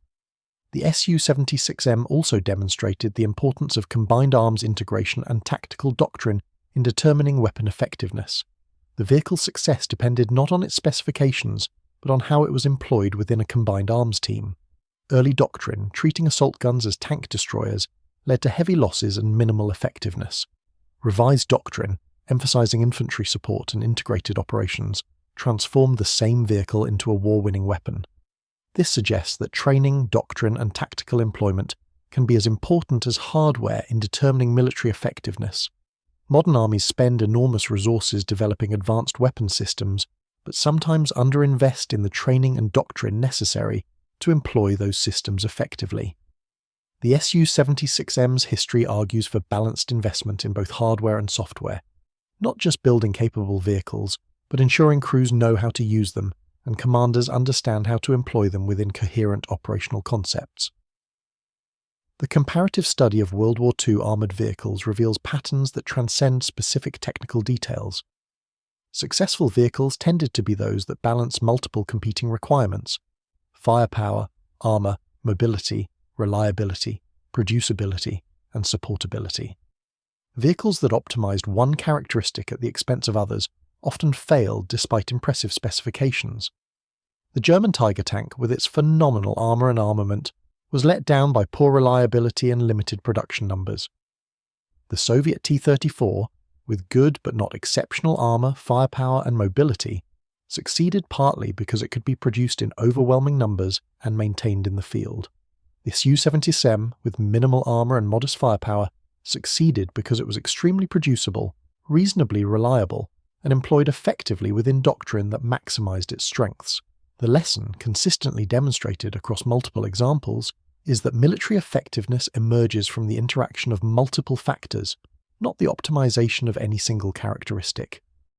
The Su-76M also demonstrated the importance of combined arms integration and tactical doctrine in determining weapon effectiveness. The vehicle's success depended not on its specifications, but on how it was employed within a combined arms team. Early doctrine, treating assault guns as tank destroyers, led to heavy losses and minimal effectiveness. Revised doctrine, emphasizing infantry support and integrated operations, transformed the same vehicle into a war-winning weapon. This suggests that training, doctrine, and tactical employment can be as important as hardware in determining military effectiveness. Modern armies spend enormous resources developing advanced weapon systems, but sometimes underinvest in the training and doctrine necessary to employ those systems effectively. The Su-76M's history argues for balanced investment in both hardware and software, not just building capable vehicles, but ensuring crews know how to use them and commanders understand how to employ them within coherent operational concepts. The comparative study of World War II armoured vehicles reveals patterns that transcend specific technical details. Successful vehicles tended to be those that balance multiple competing requirements: firepower, armour, mobility, reliability, producibility, and supportability. Vehicles that optimized one characteristic at the expense of others often failed despite impressive specifications. The German Tiger tank, with its phenomenal armour and armament, was let down by poor reliability and limited production numbers. The Soviet T-34, with good but not exceptional armour, firepower, and mobility, succeeded partly because it could be produced in overwhelming numbers and maintained in the field. The Su-77, with minimal armour and modest firepower, succeeded because it was extremely producible, reasonably reliable, and employed effectively within doctrine that maximised its strengths. The lesson, consistently demonstrated across multiple examples, is that military effectiveness emerges from the interaction of multiple factors, not the optimization of any single characteristic.